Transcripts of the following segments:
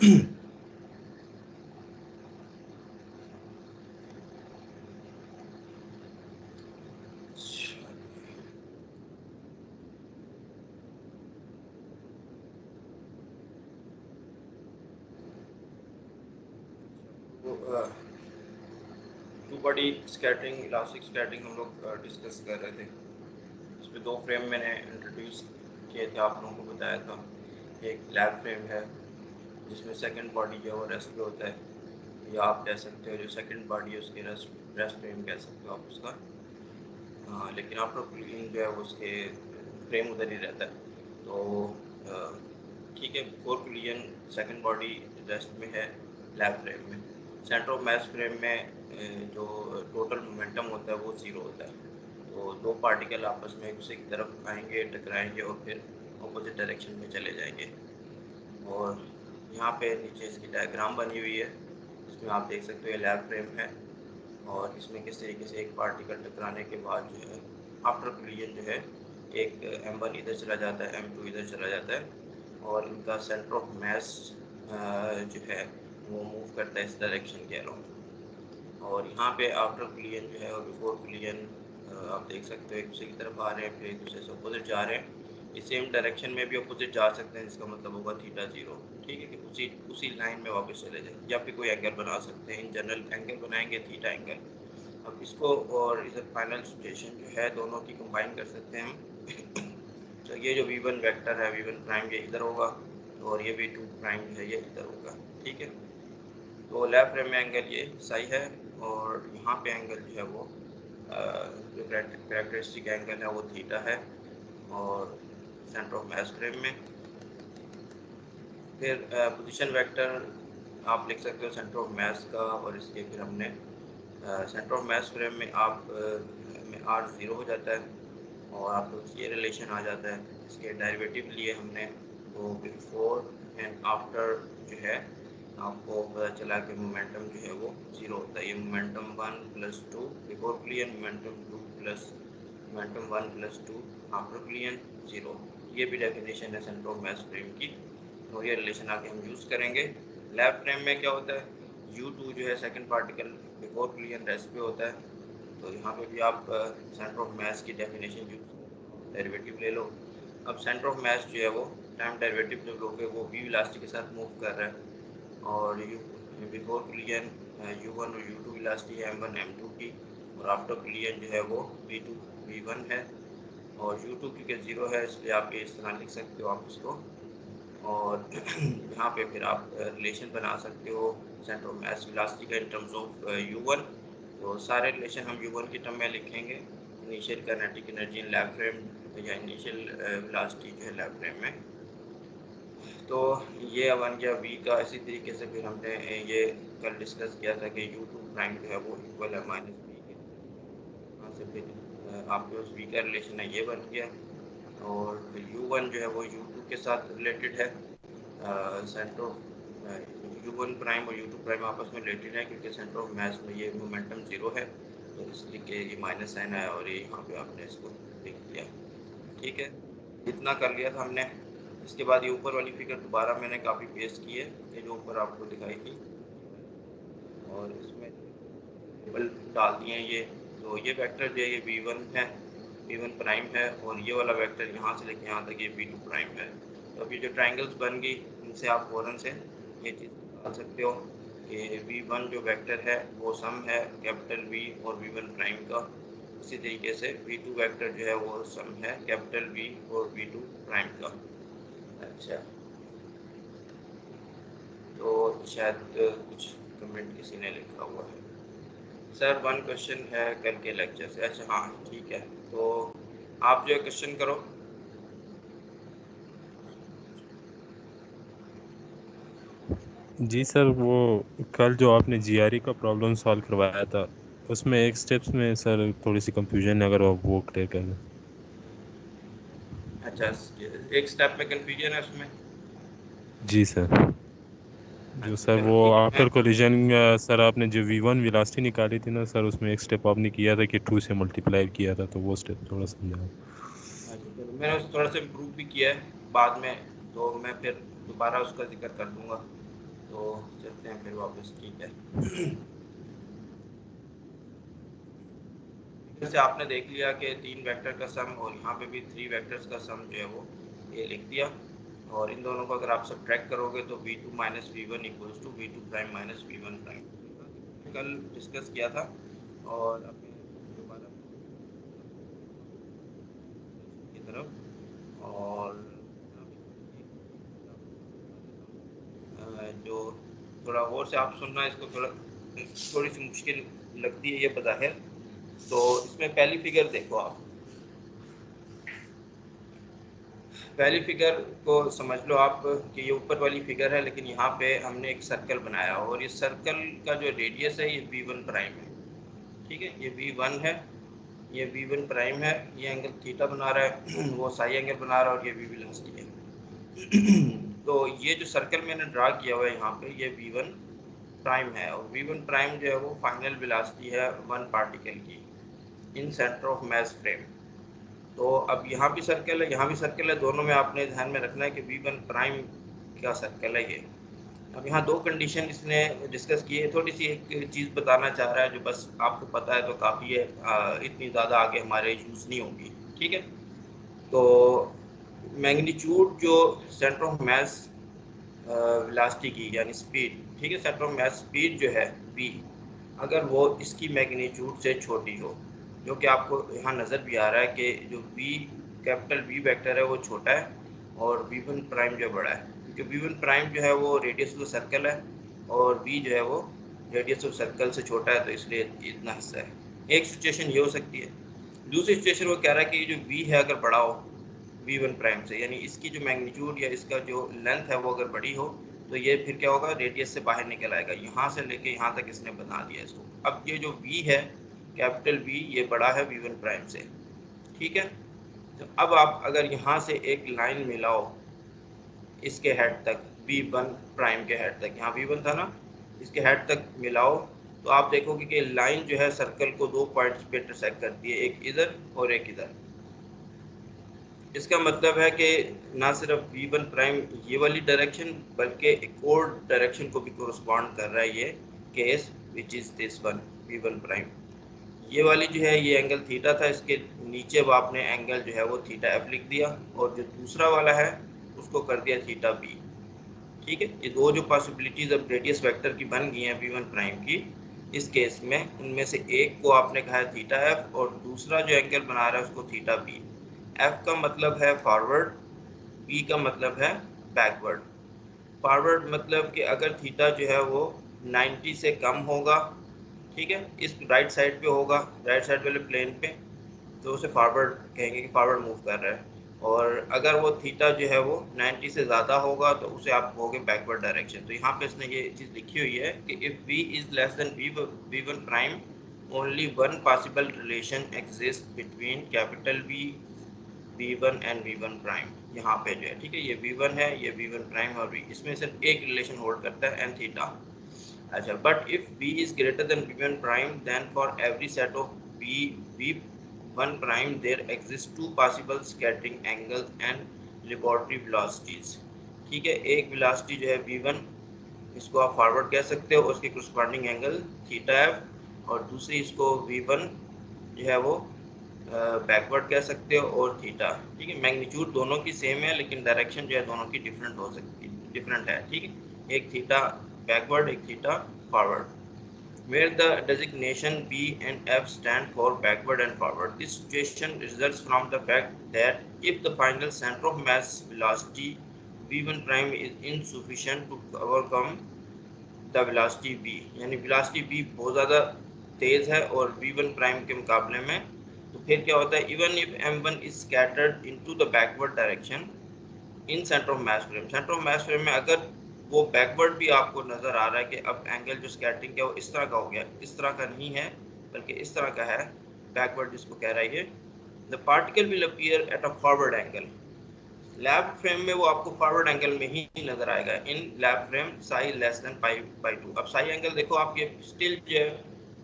To body scattering, elastic scattering हम लोग discuss कर रहे थे। इसमें दो फ्रेम मैंने इंट्रोड्यूस किए थे, आप लोगों को बताया था। एक लैब फ्रेम है जिसमें सेकंड बॉडी जो है वो रेस्ट पे होता है, या आप कह सकते हो जो सेकंड बॉडी है उसके रेस्ट फ्रेम कह सकते हो आप उसका। लेकिन आफ्टर कूलिंग जो है वो उसके फ्रेम उधर ही रहता है। तो ठीक है, before cooling second body rest में है लैब फ्रेम में। सेंटर ऑफ मास फ्रेम में जो टोटल मोमेंटम होता है वो ज़ीरो होता है। तो दो पार्टिकल आपस में एक दूसरे की तरफ आएंगे, टकराएंगे और फिर अपोजिट डायरेक्शन में चले जाएंगे। और यहाँ पे नीचे इसकी डायग्राम बनी हुई है, इसमें आप देख सकते हो ये लैब फ्रेम है और इसमें किस तरीके से एक पार्टिकल टकराने के बाद जो है आफ्टर कोलिजन जो है एक m1 इधर चला जाता है, m2 इधर चला जाता है और इनका सेंटर ऑफ मास जो है वो मूव करता है इस डायरेक्शन के अलोंग। और यहाँ पे आफ्टर कोलिजन जो है और बिफोर कोलिजन आप देख सकते हो एक दूसरे की तरफ आ रहे हैं, फिर एक दूसरे से अपोजिट जा रहे हैं। इस सेम डायरेक्शन में भी अपोजिट जा सकते हैं, जिसका मतलब होगा थीटा जीरो। ठीक है, कि उसी लाइन में वापस चले जाए, या फिर कोई एंगल बना सकते हैं। इन जनरल एंगल बनाएंगे थीटा एंगल। अब इसको और इधर फाइनल सिचुएशन जो है दोनों की कंबाइन कर सकते हैं हम। तो ये जो v1 वेक्टर है, v1 प्राइम ये इधर होगा और ये v2 प्राइम जो है ये इधर होगा। ठीक है, तो लेफ्ट फ्रेम में एंगल ये सही है और यहाँ पे एंगल जो है वो जो कैरेक्टरिस्टिक एंगल है वो थीटा है और सेंटर ऑफ मास फ्रेम में। फिर पोजीशन वेक्टर आप लिख सकते हो सेंटर ऑफ मास का, और इसके फिर हमने सेंटर ऑफ मास फ्रेम में आप में आर ज़ीरो हो जाता है और आपको ये रिलेशन आ जाता है। इसके डेरिवेटिव लिए हमने, तो बिफोर एंड आफ्टर जो है आपको पता चला कि मोमेंटम जो है वो ज़ीरो होता है। ये momentum 1 + 2 before clear, momentum 2 plus momentum 1 + 2 after clear, zero. ये भी डेफिनेशन है सेंटर ऑफ मास फ्रेम की, और ये रिलेशन आके हम यूज़ करेंगे। लैब फ्रेम में क्या होता है, U2 जो है second particle before clear rest पे होता है। तो यहाँ पे भी आप सेंटर ऑफ मास की डेफिनेशन यूज़ करो, डेरिवेटिव ले लो। अब सेंटर ऑफ मास जो है वो टाइम डेरिवेटिव जब लोगे वो v वेलोसिटी के साथ मूव कर रहा है, और यू बिफोर क्लियर u1 और u2 वेलोसिटी है m1 m2 की, और आफ्टर क्लियर जो है वो v2 v1 है, और u2 क्योंकि ज़ीरो है इसलिए आप ये इस तरह लिख सकते हो आप इसको। और यहाँ पे फिर आप रिलेशन बना सकते हो सेंटर ऑफ मास वेलोसिटी का इन टर्म्स ऑफ u1। तो सारे रिलेशन हम u1 की टर्म में लिखेंगे, initial kinetic energy in lab frame या इनिशियल वेलोसिटी जो है लैब फ्रेम में। तो ये बन गया v का। इसी तरीके से फिर हमने ये कल डिस्कस किया था कि u2 प्राइम जो है वो इक्वल है -v के। यहाँ से फिर आपके पास v का रिलेशन है, ये बन गया। और u1 जो है वो u2 के साथ रिलेटेड है। सेंटर ऑफ u1 प्राइम और u2 प्राइम आपस में रिलेटेड है क्योंकि सेंटर ऑफ मास में ये मोमेंटम ज़ीरो है, तो इसलिए कि ये माइनस साइन आया और ये यहाँ पे आपने इसको लिख दिया। ठीक है, इतना कर लिया था हमने। इसके बाद ये ऊपर वाली फिगर दोबारा मैंने काफ़ी पेस्ट की है, ये जो ऊपर आपको दिखाई थी, और इसमें टेबल डाल दिए हैं ये। तो ये वेक्टर जो है ये v1 है, v1 प्राइम है, और ये वाला वेक्टर यहाँ से लेके यहाँ तक ये v2 प्राइम है। तो अभी जो ट्राइंगल्स बन गई इनसे आप फ़ौरन से ये चीज़ निकाल सकते हो कि v1 जो वेक्टर है वो सम है कैपिटल V और v1 प्राइम का। इसी तरीके से v2 वेक्टर जो है वो सम है कैपिटल V और v2 प्राइम का। अच्छा, तो शायद कुछ कमेंट किसी ने लिखा हुआ है, सर वन क्वेश्चन है कल के लेक्चर से। अच्छा हाँ ठीक है, तो आप जो है क्वेश्चन करो। जी सर, वो कल जो आपने जीआरई का प्रॉब्लम सॉल्व करवाया था उसमें एक स्टेप्स में सर थोड़ी सी कंफ्यूजन है, अगर आप वो क्लियर कर दें। अच्छा, एक स्टेप में कन्फ्यूजन है उसमें। जी सर, जो अच्छा सर चलो वो ठीक है, मैं आफ्टर कोलिजन सर आपने जो v1 वेलोसिटी निकाली थी ना सर, उसमें एक स्टेप आपने किया था कि 2 से मल्टीप्लाई किया था, तो वो स्टेप थोड़ा समझाओ। अच्छा चलो, मैंने उसको थोड़ा सा इम्प्रूव भी किया है बाद में, तो मैं फिर दोबारा उसका जिक्र कर दूंगा। तो चलते हैं फिर वापस, ठीक है। जैसे आपने देख लिया कि 3 वेक्टर का सम और यहाँ पे भी 3 वेक्टर्स का सम जो है वो ये लिख दिया, और इन दोनों को अगर आप सब्ट्रैक्ट करोगे तो v2 minus v1 equals to v2 prime minus v1 prime. कल डिस्कस किया था और अब मैं दोबारा की तरफ, और जो थोड़ा और से आप सुनना, इसको थोड़ी सी मुश्किल लगती है ये बज़ाहिर। तो इसमें पहली फिगर देखो आप, पहली फिगर को समझ लो आप कि ये ऊपर वाली फिगर है, लेकिन यहाँ पे हमने एक सर्कल बनाया और ये सर्कल का जो रेडियस है ये v1 प्राइम है, ठीक है। ये v1 है, ये v1 प्राइम है, ये एंगल थीटा बना रहा है, वो साई एंगल बना रहा है, और ये v वेलोसिटी है। तो ये जो सर्कल मैंने ड्रा किया हुआ है यहाँ पे, ये v1 प्राइम है, और v1 प्राइम जो है वो फाइनल वेलोसिटी है वन पार्टिकल की इन सेंटर ऑफ मास फ्रेम। तो अब यहाँ भी सर्कल है, यहाँ भी सर्कल है, दोनों में आपने ध्यान में रखना है कि v1 प्राइम का सर्कल है ये। अब यहाँ दो कंडीशन इसने डिस्कस की है, थोड़ी सी एक चीज़ बताना चाह रहा है जो बस आपको पता है तो काफ़ी है, इतनी ज़्यादा आगे हमारे यूज़ नहीं होगी, ठीक है। तो मैग्नीट्यूड जो सेंटर ऑफ मास वेलोसिटी की यानी स्पीड, ठीक है, सेंटर ऑफ मास स्पीड जो है v, अगर वो इसकी मैग्नीट्यूड से छोटी हो, जो कि आपको यहाँ नज़र भी आ रहा है कि जो v कैपिटल V वेक्टर है वो छोटा है और v1 प्राइम जो बड़ा है, क्योंकि v1 प्राइम जो है वो रेडियस ऑफ सर्कल है और v जो है वो रेडियस ऑफ सर्कल से छोटा है, तो इसलिए इतना हिस्सा है। एक सिचुएशन ये हो सकती है। दूसरी सिचुएशन वो कह रहा है कि जो v है अगर बड़ा हो v1 प्राइम से, यानी इसकी जो मैग्नीट्यूड या इसका जो लेंथ है वो अगर बड़ी हो, तो ये फिर क्या होगा, रेडियस से बाहर निकल आएगा। यहाँ से लेके यहाँ तक इसने बना दिया इसको। अब ये जो v है कैपिटल V, ये बड़ा है v1 प्राइम से, ठीक है। तो अब आप अगर यहाँ से एक लाइन मिलाओ इसके हेड तक, v1 प्राइम के हेड तक, यहाँ v1 था ना, इसके हेड तक मिलाओ, तो आप देखोगे कि लाइन जो है सर्कल को दो पॉइंट्स पे इंटरसेक्ट करती है, एक इधर और एक इधर। इसका मतलब है कि ना सिर्फ v1 प्राइम ये वाली डायरेक्शन, बल्कि एक और डायरेक्शन को भी कोरस्पॉन्ड कर रहा है ये case, which is this one v1 prime. ये वाली जो है ये एंगल थीटा था, इसके नीचे अब आपने एंगल जो है वो थीटा एफ लिख दिया, और जो दूसरा वाला है उसको कर दिया थीटा बी, ठीक है। ये दो जो पॉसिबिलिटीज अब रेडियस वेक्टर की बन गई हैं v1 प्राइम की, इस केस में उनमें से एक को आपने कहा है थीटा एफ और दूसरा जो एंगल बना रहा है उसको थीटा बी। एफ का मतलब है फॉरवर्ड, बी का मतलब है बैकवर्ड। फॉरवर्ड मतलब कि अगर थीटा जो है वो 90 से कम होगा, ठीक है, इस राइट साइड पे होगा, राइट साइड वाले प्लेन पे, तो उसे फॉरवर्ड कहेंगे कि फॉरवर्ड मूव कर रहा है। और अगर वो थीटा जो है वो 90 से ज़्यादा होगा तो उसे आप कहोगे बैकवर्ड डायरेक्शन। तो यहाँ पे इसने ये चीज़ लिखी हुई है कि if v is less than v1 prime, only one possible relation exist between capital v1 and v1 prime. यहाँ पे जो है, ठीक है, ये v1 है, ये v1 प्राइम, और v इसमें सिर्फ एक रिलेशन होल्ड करता है एन थीटा। अच्छा, but if v is greater than v1 prime, then for every set of v1 prime there exist two possible scattering angles and laboratory velocities, ठीक है। एक वेलोसिटी जो है v1, इसको आप फॉरवर्ड कह सकते हो, उसके करस्पॉन्डिंग एंगल थीटा एफ, और दूसरी इसको v1 जो है वो बैकवर्ड कह सकते हो और थीटा, ठीक है। मैग्नीट्यूड दोनों की सेम है, लेकिन डायरेक्शन जो है दोनों की डिफरेंट हो सकती है, डिफरेंट है, ठीक है। एक थीटा बैकवर्ड, एक theta forward, where the designation B and F stand for backward and forward. This situation results from the fact that if the final center of mass velocity v1 prime is insufficient to overcome the velocity b, यानी velocity b बहुत ज़्यादा तेज़ है और v1 prime के मुकाबले में, तो फिर क्या होता है, even if m1 is scattered into the backward direction in centre of mass frame, centre of mass frame में अगर वो बैकवर्ड भी आपको नजर आ रहा है कि अब एंगल जो स्कैटरिंग है वो इस तरह का हो गया, इस तरह का नहीं है बल्कि इस तरह का है, बैकवर्ड जिसको कह रहा है ये, the particle will appear at a forward angle. Lab frame में वो आपको फॉरवर्ड एंगल में ही नजर आएगा, in lab frame psi less than pi by 2। अब साई एंगल देखो आप, ये स्टिल जो है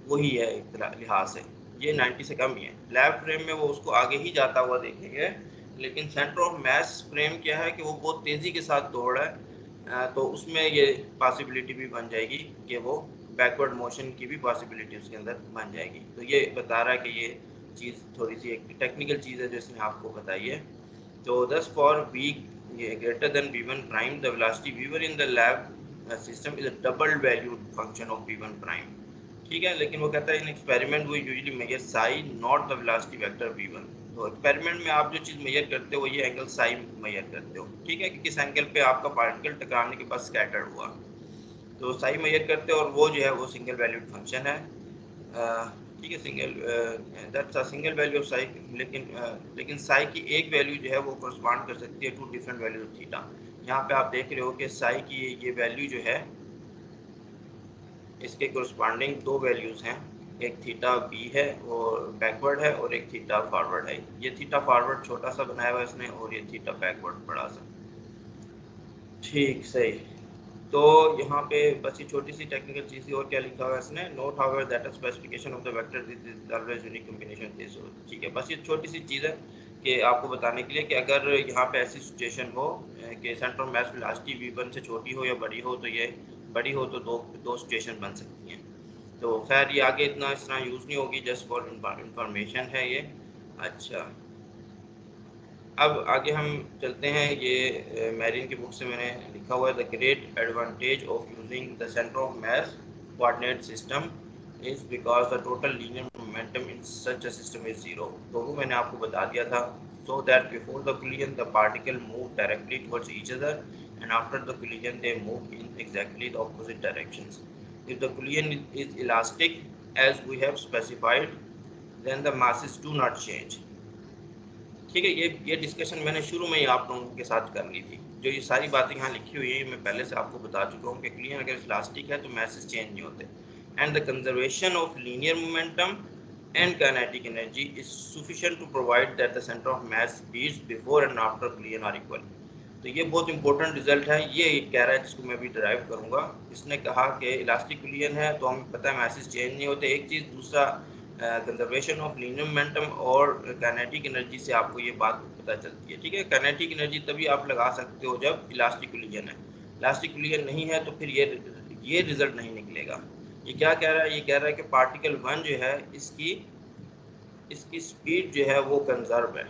वही है एक लिहाज से, ये 90 से कम ही है। लैब फ्रेम में वो उसको आगे ही जाता हुआ देखेंगे, लेकिन सेंटर ऑफ मास फ्रेम क्या है कि वो बहुत तेज़ी के साथ दौड़ रहा है, तो उसमें ये पॉसिबिलिटी भी बन जाएगी कि वो बैकवर्ड मोशन की भी पॉसिबिलिटी उसके अंदर बन जाएगी। तो ये बता रहा है कि ये चीज़ थोड़ी सी एक टेक्निकल चीज़ है जो इसने आपको बताई है। तो thus for v greater than v1 prime the velocity v1 in the lab system is a double valued function of v1 prime. ठीक है, लेकिन वो कहता है इन एक्सपेरिमेंट वो usually measure psi not the velocity vector v1। तो experiment में आप जो चीज़ मेजर करते हो ये एंगल साई मेजर करते हो। ठीक है, कि किस एंगल पे आपका पार्टिकल टकराने के बाद स्कैटर्ड हुआ, तो साई मेजर करते हो और वो जो है वो सिंगल वैल्यूड फंक्शन है। ठीक है, single that's a single value of Sai. लेकिन साई की एक वैल्यू जो है वो correspond कर सकती है to different value of theta. यहाँ पे आप देख रहे हो कि साई की ये वैल्यू जो है इसके corresponding दो वैल्यूज हैं, एक थीटा बी है और बैकवर्ड है और एक थीटा फॉरवर्ड है। ये थीटा फॉरवर्ड छोटा सा बनाया हुआ है इसने और ये थीटा बैकवर्ड बड़ा सा। ठीक, सही। तो यहाँ पे बस ये छोटी सी टेक्निकल चीज़ थी। और क्या लिखा हुआ है इसने, note however that a specification of the vector this is always unique combination this. ठीक है, बस ये छोटी सी चीज़ है कि आपको बताने के लिए कि अगर यहाँ पे ऐसी सिचुएशन हो कि centre of mass velocity v1 से छोटी हो या बड़ी हो, तो ये बड़ी हो तो दो दो सिचुएशन बन सकती हैं। तो खैर ये आगे इतना इस तरह यूज़ नहीं होगी, जस्ट फॉर इंफॉर्मेशन है ये। अच्छा, अब आगे हम चलते हैं। ये मैरिन की बुक से मैंने लिखा हुआ है, the great advantage of using the centre of mass coordinate system is because the total linear momentum in such a system is zero. तो वो मैंने आपको बता दिया था। So that before the collision the particle move directly towards each other and after the collision they move in exactly the opposite directions. If the collision is elastic as we have specified then the masses do not change। ठीक है, ये discussion मैंने शुरू में ही आप लोगों के साथ कर ली थी। जो ये सारी बातें यहाँ लिखी हुई है मैं पहले से आपको बता चुका हूँ कि क्लियर अगर इलास्टिक है तो मैसेज चेंज नहीं होते। And the conservation of linear momentum and kinetic energy is sufficient to provide that the centre of mass speeds before and after collision are equal. तो ये बहुत इंपॉर्टेंट रिजल्ट है, ये कह रहा है जिसको मैं भी ड्राइव करूँगा। इसने कहा कि इलास्टिक कोलिजन है तो हमें पता है मैसेज चेंज नहीं होते, एक चीज़। दूसरा, कंजर्वेशन ऑफ लीनियर मोमेंटम और काइनेटिक एनर्जी से आपको ये बात पता चलती है। ठीक है, काइनेटिक एनर्जी तभी आप लगा सकते हो जब इलास्टिक कोलिजन है। इलास्टिक कोलिजन नहीं है तो फिर ये रिजल्ट नहीं निकलेगा। ये क्या कह रहा है, ये कह रहा है कि पार्टिकल 1 जो है इसकी इसकी स्पीड जो है वो कंजर्व है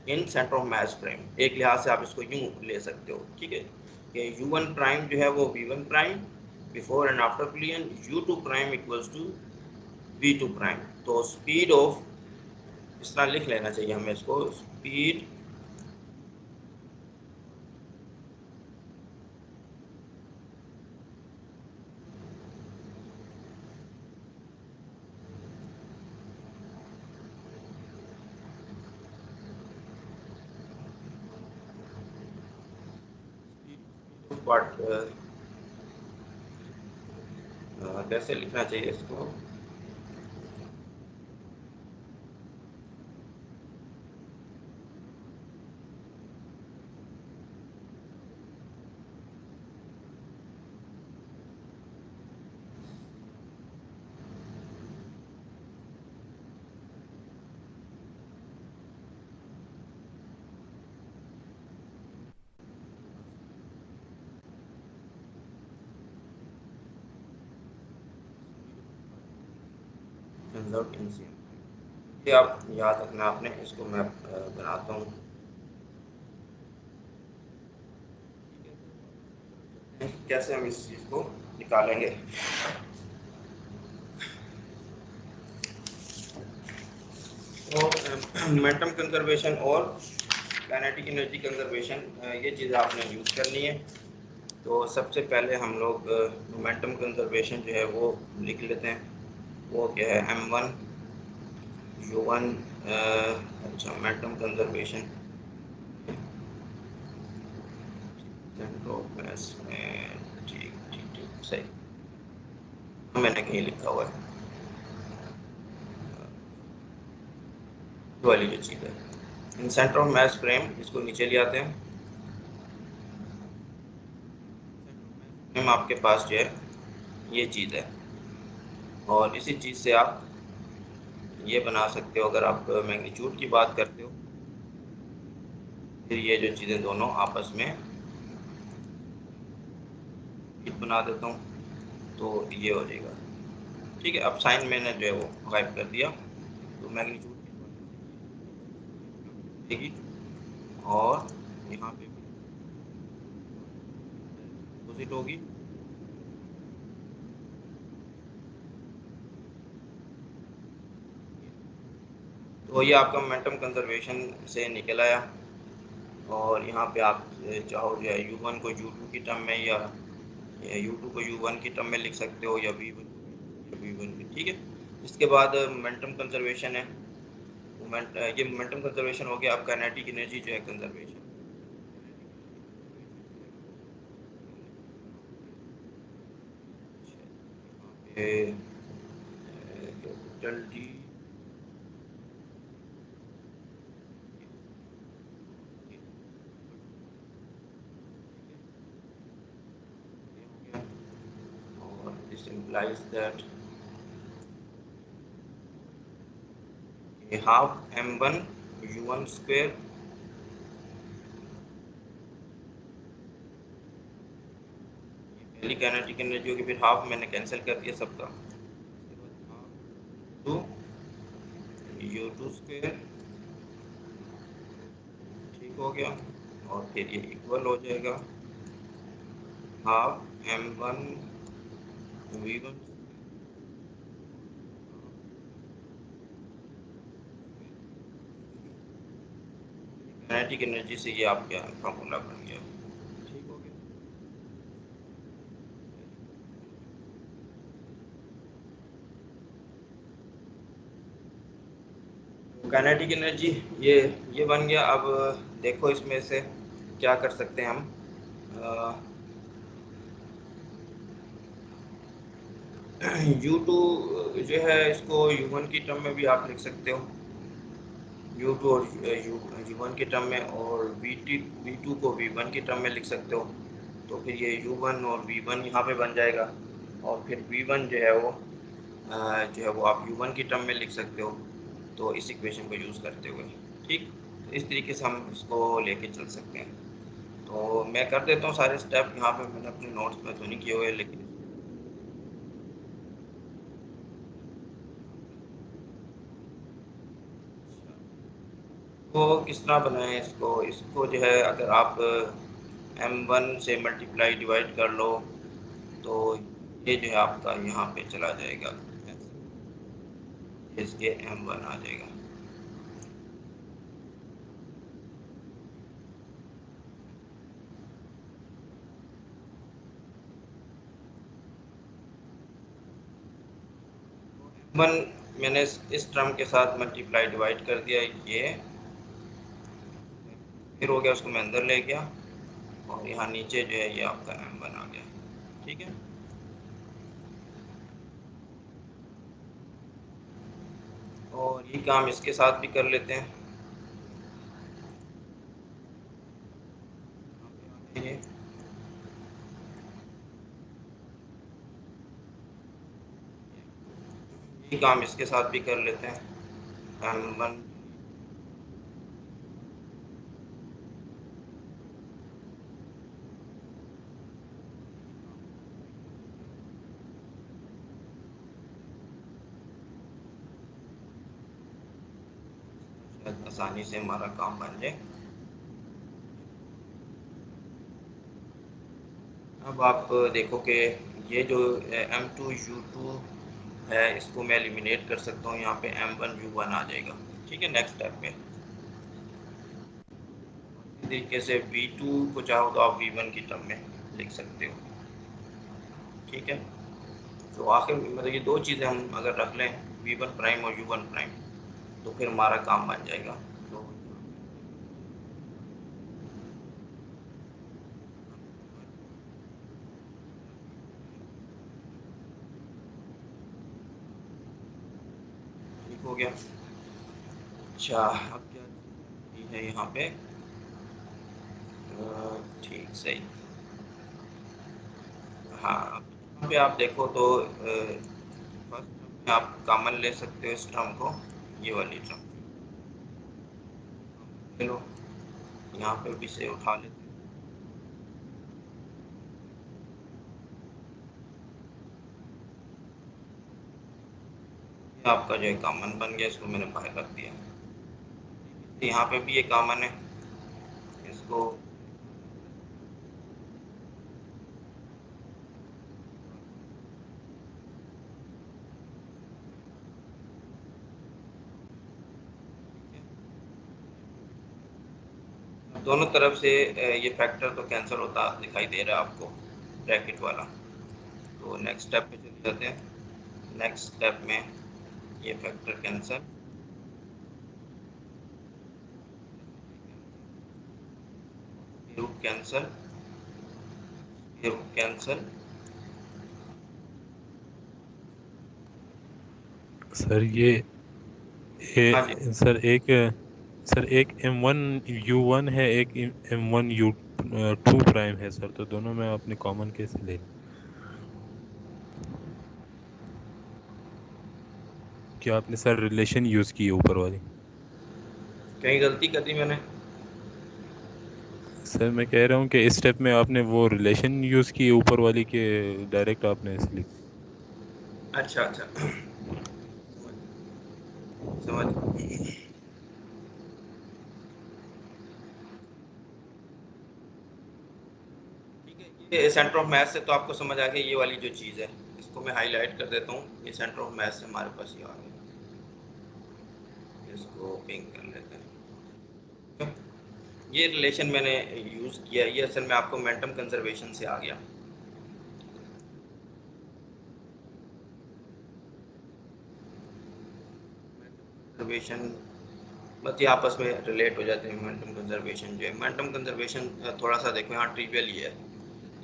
इन सेंटर ऑफ मास फ्रेम। एक लिहाज से आप इसको यूं ले सकते हो। ठीक है, कि u1 प्राइम जो है वो v1 prime before and after collision, u2 prime equals to v2 prime. तो स्पीड ऑफ, इस तरह लिख लेना चाहिए हमें इसको, स्पीड पार्ट कैसे लिखना चाहिए इसको, कंजर्व इनिशियल। ये आप याद रखना आपने, इसको मैं बनाता हूँ। कैसे हम इस चीज़ को निकालेंगे। तो मोमेंटम कंजर्वेशन और काइनेटिक एनर्जी कंजर्वेशन, ये चीज़ आपने यूज़ करनी है। तो सबसे पहले हम लोग मोमेंटम कंजर्वेशन जो है वो लिख लेते हैं। वो क्या है, m1 u1। अच्छा, मोमेंटम कंजर्वेशन सेंटर ऑफ मास में, ठीक ठीक ठीक, सही मैंने कहीं लिखा हुआ है वाली जो चीज़ है इन सेंटर ऑफ मास फ्रेम। इसको नीचे ले आते हैं। फ्रेम आपके पास जो है ये चीज़ है और इसी चीज़ से आप ये बना सकते हो। अगर आप मैग्नीट्यूड की बात करते हो फिर ये जो चीज़ें दोनों आपस में बना देता हूँ तो ये हो जाएगा। ठीक है, अब साइन मैंने जो है वो गायब कर दिया, तो मैग्नीट्यूड के हवाले से देगी और यहाँ पे भी अपोजिट होगी। तो ये आपका मोमेंटम कंजर्वेशन से निकल आया और यहाँ पे आप चाहो जो है u1 को u2 की टर्म में या u2 को u1 की टर्म में लिख सकते हो या v1 की। ठीक है, इसके बाद मोमेंटम कंजर्वेशन है। ये मोमेंटम कंजर्वेशन हो गया। अब काइनेटिक एनर्जी जो है कंजर्वेशन कैपिटल डी और this implies that half m1 u1 square पहली काइनेटिक एनर्जी होगी, फिर हाफ मैंने कैंसिल कर दिया सबका, टू u2 स्क्वायर। ठीक हो गया, और फिर ये इक्वल हो जाएगा half m1 v1। Kinetic energy से ये आपका फॉर्मूला बन गया। ठीक हो गया। काइनेटिक एनर्जी ये बन गया। अब देखो इसमें से क्या कर सकते हैं हम। U2 जो है इसको U1 की टर्म में भी आप लिख सकते हो, U2 और U1 की टर्म में, और V2 को V1 की टर्म में लिख सकते हो। तो फिर ये U1 और V1 यहाँ पे बन जाएगा, और फिर V1 जो है वो आप U1 की टर्म में लिख सकते हो, तो इस इक्वेशन को यूज़ करते हुए। ठीक, तो इस तरीके से हम इसको लेके चल सकते हैं। तो मैं कर देता हूँ सारे स्टेप। यहाँ पे मैंने अपने नोट्स में तो नहीं किए हुए, लेकिन तो किस तरह बनाएं इसको। इसको जो है अगर आप m1 से मल्टीप्लाई डिवाइड कर लो तो ये जो है आपका यहाँ पे चला जाएगा, इसके m1 आ जाएगा। m1 मैंने इस टर्म के साथ मल्टीप्लाई डिवाइड कर दिया, ये फिर हो गया, उसको मैं अंदर ले गया और यहाँ नीचे जो है ये आपका m1 आ गया। ठीक है, और ये काम इसके साथ भी कर लेते हैं। ये काम इसके साथ भी कर लेते हैं। m1 आसानी से हमारा काम बन जाए। अब आप देखो कि ये जो M2U2 है इसको मैं एलिमिनेट कर सकता हूँ, यहाँ पे M1U1 आ जाएगा। ठीक है, नेक्स्ट स्टेप में इस तरीके से V2 को चाहो तो आप V1 की टर्म में लिख सकते हो। ठीक है, तो आखिर मतलब ये दो चीज़ें हम अगर रख लें, V1 प्राइम और U1 प्राइम, तो फिर हमारा काम बन जाएगा। तो ठीक हो गया। अच्छा, अब क्या है यहाँ पे, ठीक सही। हाँ, अब यहाँ पे आप देखो तो फर्स्ट टर्म में आप कॉमन ले सकते हो इस टर्म को, ये वाली टर्म ले लो, यहाँ पे भी से उठा लेते हैं। ये आपका जो है कॉमन बन गया, इसको मैंने बाहर रख दिया। यहाँ पे भी ये कॉमन है, इसको दोनों तरफ से ये फैक्टर तो कैंसिल होता दिखाई दे रहा है आपको, ब्रैकेट वाला। तो नेक्स्ट स्टेप पे चले जाते हैं। नेक्स्ट स्टेप में ये factor cancel, root cancel, root cancel. Sir हाँ जी, सर एक M1 U1 है, एक M1U2 प्राइम है सर, तो दोनों में आपने कॉमन कैसे ले लिया? क्या आपने सर रिलेशन यूज़ की है ऊपर वाली? कहीं गलती कर दी मैंने? सर मैं कह रहा हूँ कि इस स्टेप में आपने वो रिलेशन यूज़ की है ऊपर वाली के, डायरेक्ट आपने ऐसे लिख। अच्छा अच्छा, समझ। ठीक है, ये सेंटर ऑफ मैथ से तो आपको समझ आ गई, ये वाली जो चीज़ है इसको मैं हाईलाइट कर देता हूँ। ये सेंटर ऑफ मैथ से हमारे पास ये आ गया, इसको पिंक कर लेते हैं। ये रिलेशन मैंने यूज़ किया, ये असल में आपको मोमेंटम कंजर्वेशन से आ गया। कंजर्वेशन बस ये आपस में रिलेट हो जाते हैं। मोमेंटम कंजर्वेशन जो है, मोमेंटम कंजर्वेशन थोड़ा सा देखो यहाँ ट्रिवियल ही है,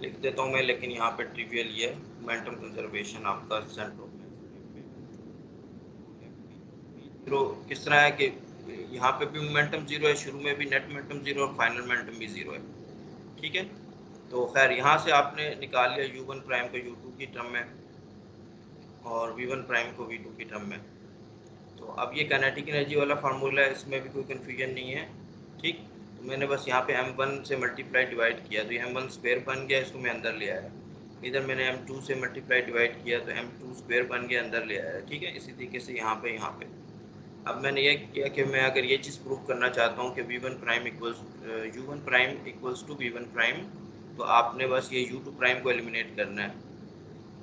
लिख देता हूँ मैं, लेकिन यहाँ पे ट्रिवियल ही है। मोमेंटम कंजर्वेशन आपका सेंटर ऑफ जीरो किस तरह है कि यहाँ पे भी मोमेंटम जीरो है, शुरू में भी नेट मोमेंटम जीरो और फाइनल मोमेंटम भी जीरो है। ठीक है, तो खैर यहाँ से आपने निकाल लिया यू वन प्राइम को यू टू की टर्म में और वी वन प्राइम को वी टू की टर्म में। तो अब ये काइनेटिक एनर्जी वाला फार्मूला है, इसमें भी कोई कन्फ्यूजन नहीं है। ठीक, तो मैंने बस यहाँ पे m1 से मल्टीप्लाई डिवाइड किया तो m1 स्क्वायर बन गया, इसको मैं अंदर ले आया। इधर मैंने m2 से मल्टीप्लाई डिवाइड किया तो m2 स्क्वायर बन गया, अंदर ले आया। ठीक है, इसी तरीके से यहाँ पे अब मैंने ये किया कि मैं अगर ये चीज़ प्रूव करना चाहता हूँ कि v one prime equals u one prime equals to v one prime, तो आपने बस ये यू टू प्राइम को एलिमिनेट करना है।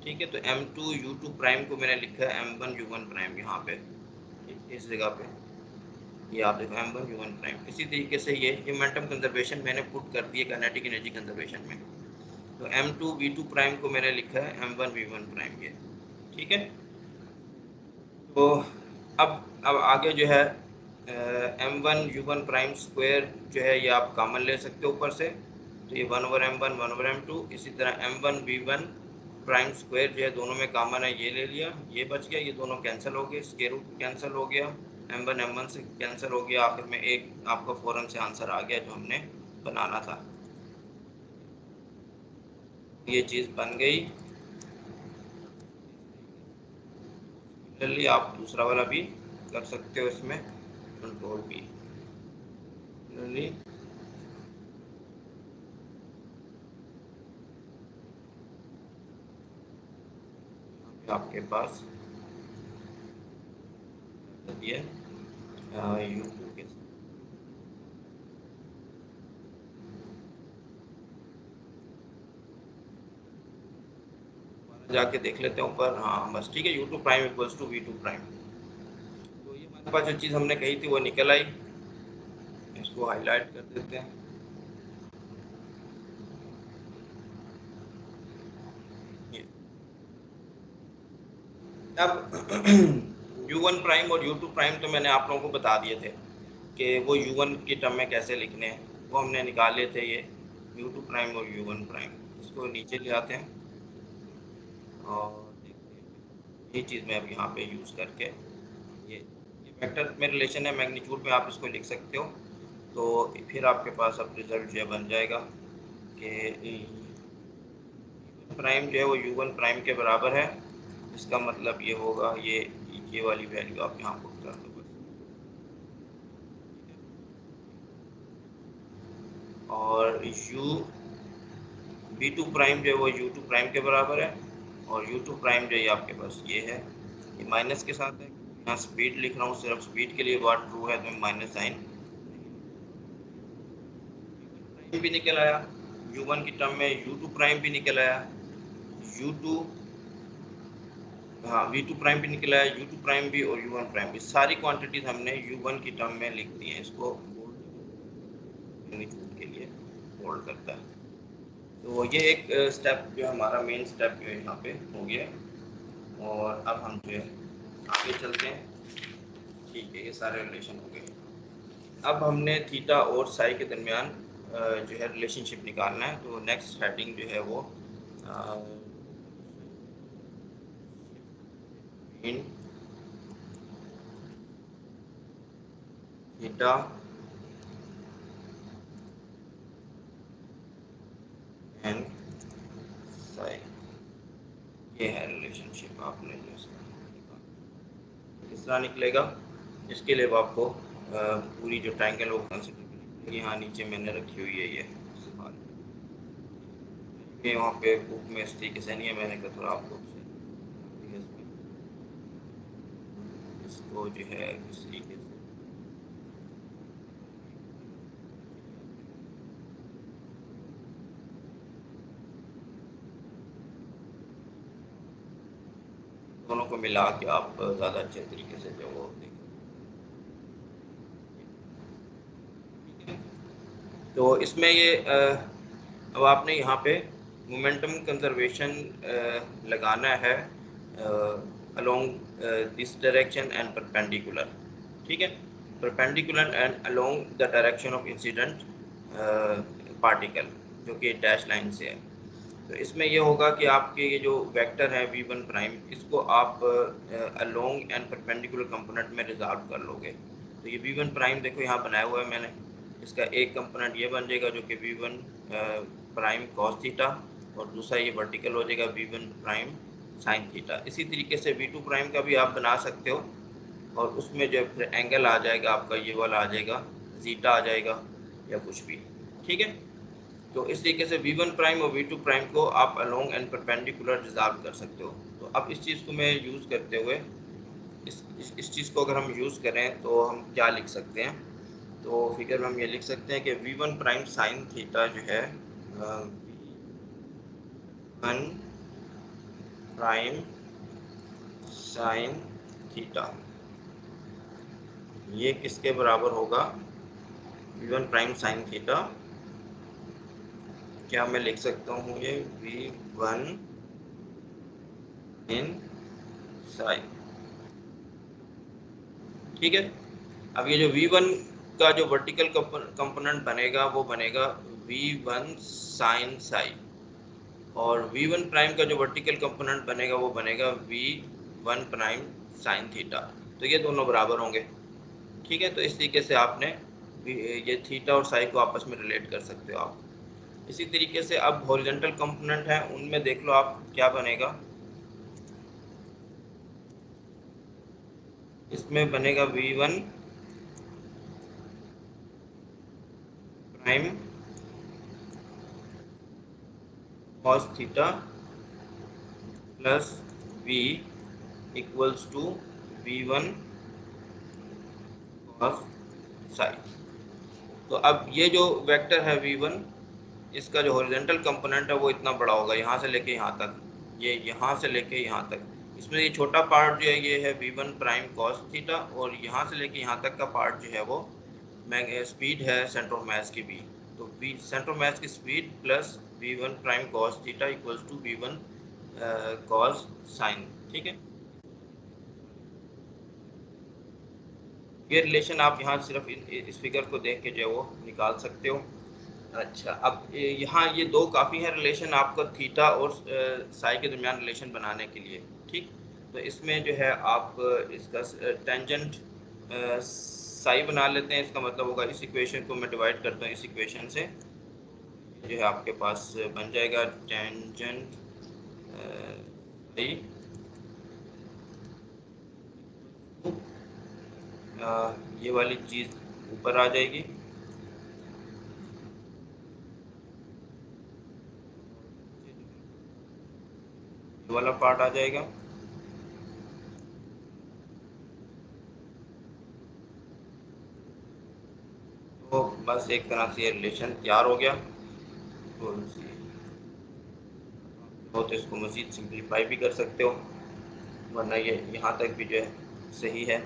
ठीक है, तो m2 u2 प्राइम को मैंने लिखा है m1 u1 प्राइम यहाँ पे, इस जगह पे ये आप देखो m1 u1 प्राइम। इसी तरीके से ये मोमेंटम कंजर्वेशन मैंने पुट कर दिए काइनेटिक एनर्जी कंजर्वेशन में। तो m2 v2 प्राइम को मैंने लिखा है m1 v1 प्राइम ये। ठीक है, तो अब आगे जो है m1 u1 प्राइम स्क्वायर जो है ये आप कॉमन ले सकते हो ऊपर से, तो ये 1/m1 1/m2। इसी तरह m1v1 प्राइम स्क्वायर जो है दोनों में कॉमन है, ये ले लिया, ये बच गया, ये दोनों कैंसिल हो गए, स्क्वायर रूट कैंसिल हो गया, m1 से कैंसिल हो गया। आखिर में एक आपका फ़ौरन से आंसर आ गया जो हमने बनाना था, ये चीज़ बन गई। सिमिलरली आप दूसरा वाला भी कर सकते हो, इसमें कंट्रोल भी सिमिलरली आपके पास ये यूट्यूब के जाके देख लेते हैं ऊपर। हाँ बस ठीक है, u two prime equals to v two prime. तो ये हमारे पास जो चीज़ हमने कही थी वो निकल आई, इसको हाईलाइट कर देते हैं। ये अब यू वन प्राइम और यू टू प्राइम तो मैंने आप लोगों को बता दिए थे कि वो यू वन की टर्म में कैसे लिखने हैं, वो हमने निकाले थे। ये यू टू प्राइम और यू वन प्राइम, इसको नीचे ले आते हैं और देखते हैं। ये चीज़ मैं अब यहाँ पे यूज़ करके ये वेक्टर में रिलेशन है, मैग्नीट्यूड में आप इसको लिख सकते हो। तो फिर आपके पास अब रिजल्ट जो है बन जाएगा कि प्राइम जो है वो यू वन प्राइम के बराबर है। इसका मतलब ये होगा, ये वाली वैल्यू आप यहाँ पुट कर दो बस। और यू बी टू प्राइम जो है वो यू टू प्राइम के बराबर है, और यू टू प्राइम जो है आपके पास ये है, ये माइनस के साथ है। यहाँ स्पीड लिख रहा हूँ, सिर्फ स्पीड के लिए बात ट्रू है तो माइनस साइन भी निकल आया, u1 की टर्म में u2 प्राइम भी निकल आया, u2 हाँ v2 प्राइम भी निकला है, u2 प्राइम भी और u1 प्राइम भी, सारी क्वांटिटीज हमने u1 की टर्म में लिख दी है। इसको मैग्नीट्यूड के लिए होल्ड करता है। तो ये एक स्टेप जो हमारा मेन स्टेप जो है यहाँ पे हो गया। और अब हम जो है आगे चलते हैं। ठीक है, ये सारे रिलेशन हो गए। अब हमने थीटा और साई के दरमियान जो है रिलेशनशिप निकालना है। तो नेक्स्ट हेडिंग जो है वो इन थीटा एंड साई, ये है रिलेशनशिप। आपने जो किस तरह निकलेगा, इसके लिए आपको पूरी जो ट्रायंगल वो कंसिडर, यहाँ नीचे मैंने रखी हुई है ये वहाँ पे बुक में इस तरीके से नहीं है, मैंने कहा थोड़ा आपको इसको जो है इस तरीके से दोनों को मिला के आप ज़्यादा अच्छे तरीके से जो वो देखें। तो इसमें ये अब आपने यहाँ पे मोमेंटम कंजर्वेशन लगाना है along this direction and perpendicular. ठीक है, perpendicular and along the direction of incident particle, जो कि डैश लाइन से है। तो इसमें ये होगा कि आपके ये जो वेक्टर है v1 प्राइम, इसको आप अलोंग एंड परपेंडिकुलर कंपोनेंट में रिजॉल्व कर लोगे। तो ये v1 प्राइम देखो यहाँ बनाया हुआ है मैंने, इसका एक कंपोनेंट ये बन जाएगा जो कि v1 प्राइम कॉस थीटा, और दूसरा ये वर्टिकल हो जाएगा v1 प्राइम साइन थीटा। इसी तरीके से v2 प्राइम का भी आप बना सकते हो, और उसमें जो एंगल आ जाएगा आपका ये वाला आ जाएगा, जीटा आ जाएगा या कुछ भी। ठीक है, तो इस तरीके से v1 प्राइम और v2 प्राइम को आप अलोंग एंड परपेंडिकुलर रिजॉल्व कर सकते हो। तो अब इस चीज़ को मैं यूज़ करते हुए इस चीज़ को अगर हम यूज़ करें तो हम क्या लिख सकते हैं। तो फिगर में हम ये लिख सकते हैं कि v1 प्राइम साइन थीटा जो है v1 प्राइम साइन थीटा, ये किसके बराबर होगा, v1 प्राइम साइन थीटा, क्या मैं लिख सकता हूँ ये v1 इन साइन। ठीक है, अब ये जो v1 का जो वर्टिकल कंपोनेंट बनेगा वो बनेगा v1 साइन साई, और v1 प्राइम का जो वर्टिकल कंपोनेंट बनेगा वो बनेगा v1 प्राइम साइन थीटा। तो ये दोनों बराबर होंगे। ठीक है, तो इस तरीके से आपने ये थीटा और साई को आपस में रिलेट कर सकते हो आप। इसी तरीके से अब हॉरिजॉन्टल कंपोनेंट है, उनमें देख लो आप क्या बनेगा। इसमें बनेगा v1 prime cos theta plus v equals to v1 cos psi. तो अब ये जो वेक्टर है v1, इसका जो हॉरिजॉन्टल कंपोनेंट है वो इतना बड़ा होगा, यहाँ से लेके यहाँ तक, ये यहाँ से लेके यहाँ तक। इसमें ये छोटा पार्ट जो है ये है v1 प्राइम कॉस थीटा, और यहाँ से लेके यहाँ तक का पार्ट जो है वो स्पीड है सेंटर ऑफ मास की v। तो v सेंटर ऑफ मास की speed plus v1 prime cos theta equals to v1 cos sine. ठीक है, ये रिलेशन आप यहाँ सिर्फ इस फिगर को देख के जो है वो निकाल सकते हो। अच्छा, अब यहाँ ये दो काफ़ी हैं रिलेशन आपको थीटा और साई के दरमियान रिलेशन बनाने के लिए। ठीक, तो इसमें जो है आप इसका टेंजेंट साई बना लेते हैं। इसका मतलब होगा इस इक्वेशन को मैं डिवाइड करता हूँ इस इक्वेशन से, जो है आपके पास बन जाएगा टेंजेंट साई ये वाली चीज़ ऊपर आ जाएगी, ये वाला पार्ट आ जाएगा। बस एक तरह से ये रिलेशन तैयार हो गया। तो इसको मज़ीद सिंप्लीफाई भी कर सकते हो, वरना ये यहाँ तक भी जो है सही है।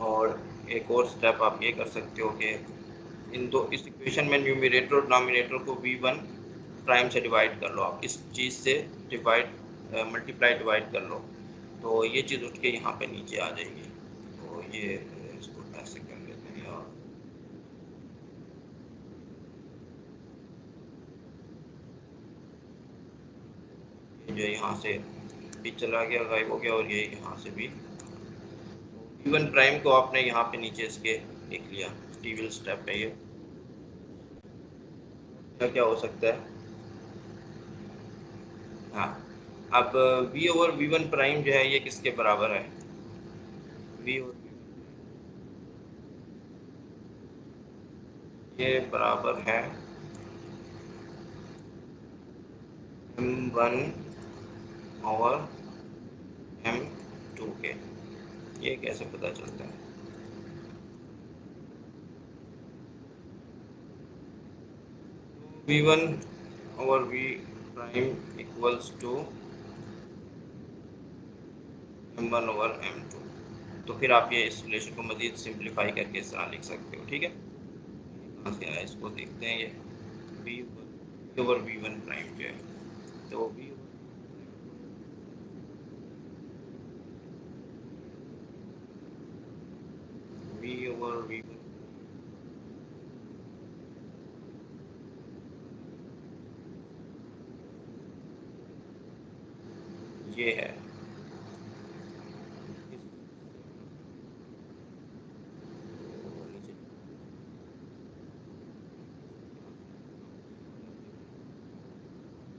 और एक और स्टेप आप ये कर सकते हो कि इस इक्वेशन में न्यूमरेटर और डिनोमिनेटर को v1 प्राइम से डिवाइड कर लो। आप इस चीज़ से मल्टीप्लाई डिवाइड कर लो, तो ये चीज़ उठ के यहाँ पे नीचे आ जाएगी। तो ये इसको ऐसे कर लेते हैं यार, ये जो यहाँ से भी चला गया, गायब हो गया, और ये यहाँ से भी v1 प्राइम को आपने यहाँ पे नीचे इसके लिख लिया। ट्रिवियल स्टेप है ये। क्या हो सकता है, हाँ, अब v ओवर v1 प्राइम जो है ये किसके बराबर है? v और ये बराबर है m1 ओवर m2 के। ये कैसे पता चलता है? v1 over v prime equals to m1 over m2। तो फिर आप ये इस रिलेशन को मज़ीद सिंप्लीफाई करके इस तरह लिख सकते हो। ठीक है, कहाँ से आया इसको देखते हैं। ये v ओवर v1 प्राइम जो है, तो v ओवर v1 ये है,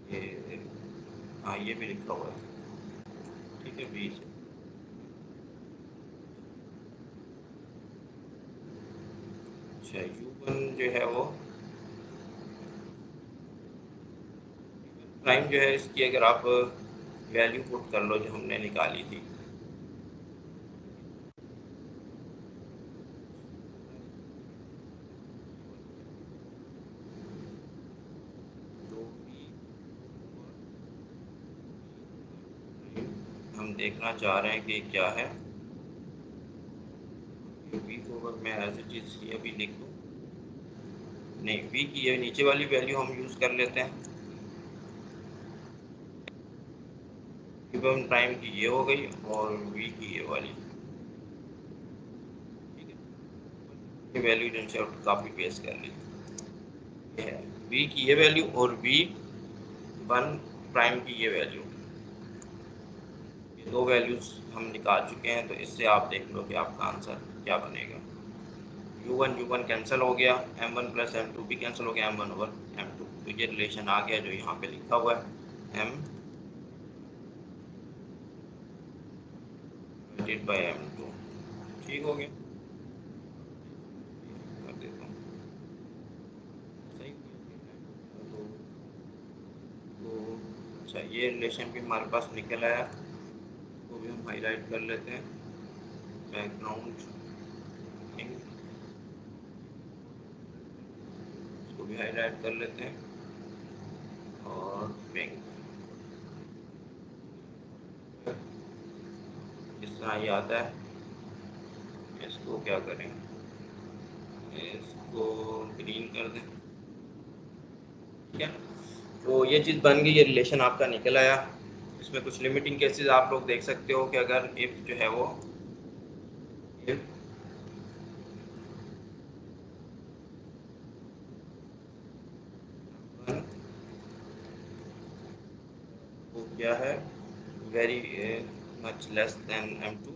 ये हाँ ये भी लिखा हुआ है। ठीक है, 20। अच्छा, u1 जो है वो प्राइम जो है इसकी अगर आप वैल्यू पुट कर लो जो हमने निकाली थी, तो हम देखना चाह रहे हैं कि क्या है। v को अगर मैं एज इट इज ये अभी लिख दूँ, नहीं, v की ये नीचे वाली वैल्यू हम यूज़ कर लेते हैं। v1 प्राइम की ये हो गई और v की ये वाली, ठीक है, ये वैल्यू जिनसे काफ़ी पेस्ट कर ली। ये है v की ये वैल्यू और v1 प्राइम की ये वैल्यू, ये दो वैल्यूज हम निकाल चुके हैं। तो इससे आप देख लो कि आपका आंसर क्या बनेगा। u1 कैंसिल हो गया, m1 प्लस m2 भी कैंसिल हो गया, m1 ओवर m2। तो ये रिलेशन आ गया जो यहाँ पे लिखा हुआ है, m डिवाइडेड बाई m2। ठीक हो गया, कर देता हूँ सही। तो, तो अच्छा, ये रिलेशन भी हमारे पास निकल आया, तो भी हम हाईलाइट कर लेते हैं। बैकग्राउंड इसको भी हाईलाइट कर लेते हैं, और पिंक इस तरह ये आता है। इसको क्या करें, इसको ग्रीन कर दें। ठीक है, तो ये चीज़ बन गई, ये रिलेशन आपका निकल आया। इसमें कुछ लिमिटिंग केसेस आप लोग देख सकते हो कि अगर इफ जो है वो इफ वो क्या है, very much less than m2,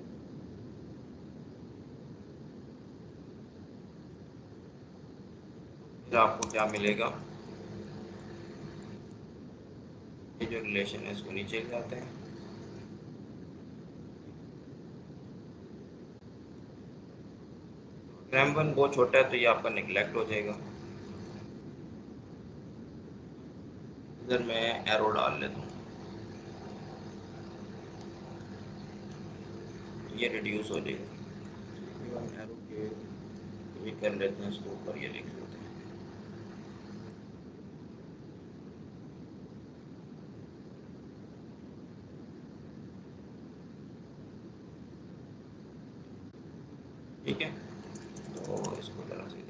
फिर आपको क्या मिलेगा, ये जो रिलेशन है इसको नीचे ले जाते हैं। m1 बहुत छोटा है तो ये आपका निगलेक्ट हो जाएगा। इधर मैं एरो डाल लेता हूँ, ये रिड्यूस हो जाएगा। एरो के ये कर लेते हैं इसको ऊपर, ये लिख लेते ठीक है, तो इसको जरा सी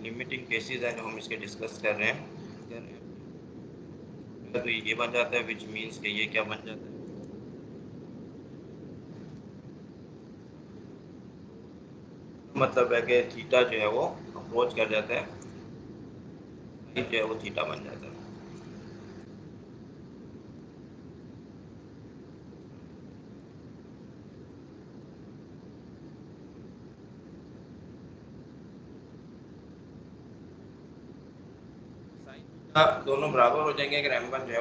लिमिटिंग केसेस है जो हम इसके डिस्कस कर रहे हैं। तो ये बन जाता है, विच मीन्स कि ये क्या बन जाता है, मतलब है कि थीटा जो है वो अप्रोच कर जाता है, जो है वो थीटा बन जाता है। दोनों बराबर हो जाएंगे अगर m1 जो है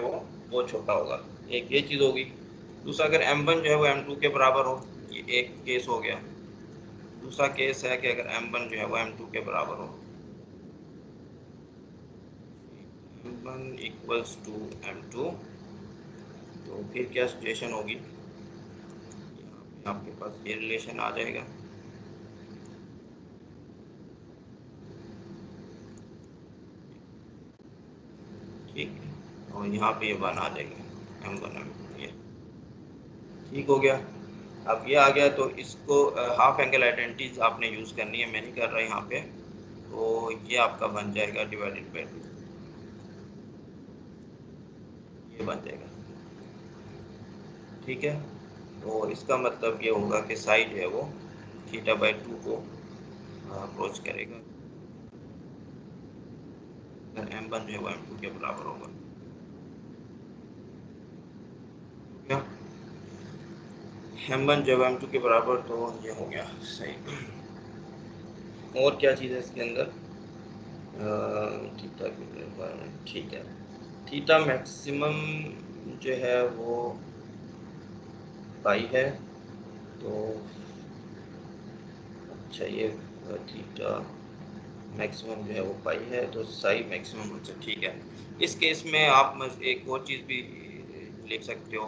वो छोटा होगा, एक ये चीज़ होगी। दूसरा, अगर m1 जो है वो m2 के बराबर हो, ये एक केस हो गया। दूसरा केस है कि अगर m1 जो है वो m2 के बराबर हो, m1 इक्वल्स टू m2, तो फिर क्या सिचुएशन होगी, आपके पास ये रिलेशन आ जाएगा। ठीक, और यहाँ पे ये 1 आ जाएगा, m1 m2, ये ठीक हो गया। अब ये आ गया, तो इसको हाफ एंगल आइडेंटिटीज आपने यूज़ करनी है, मैं नहीं कर रहा यहाँ पे। तो ये आपका बन जाएगा डिवाइडेड बाई 2, ये बन जाएगा। ठीक है, तो इसका मतलब ये होगा कि साइड जो है वो थीटा बाई 2 को अप्रोच करेगा, अगर m1 जो है वो m2 के बराबर होगा। क्या m1 जो है m2 के बराबर, तो ये हो गया सही। और क्या चीज़ है इसके अंदर, थीटा की रिक्वायरमेंट, ठीक है। थीटा मैक्सिमम जो है वो पाई है, तो अच्छा ये थीटा मैक्सिमम जो है वो पाई है, तो साई मैक्सिमम, अच्छा ठीक है। इस केस में आप एक और चीज़ भी लिख सकते हो,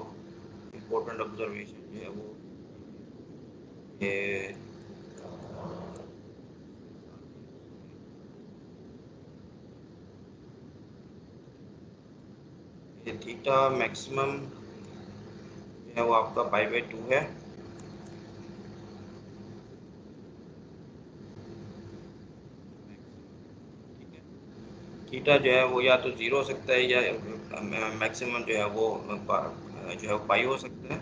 इम्पोर्टेंट ऑब्जर्वेशन जो है वो ये थीटा मैक्सिमम जो है वो आपका पाई बाई 2 है। थीटा जो है वो या तो 0 हो सकता है, या मैक्सिमम जो है वो जो है पाई हो सकता है।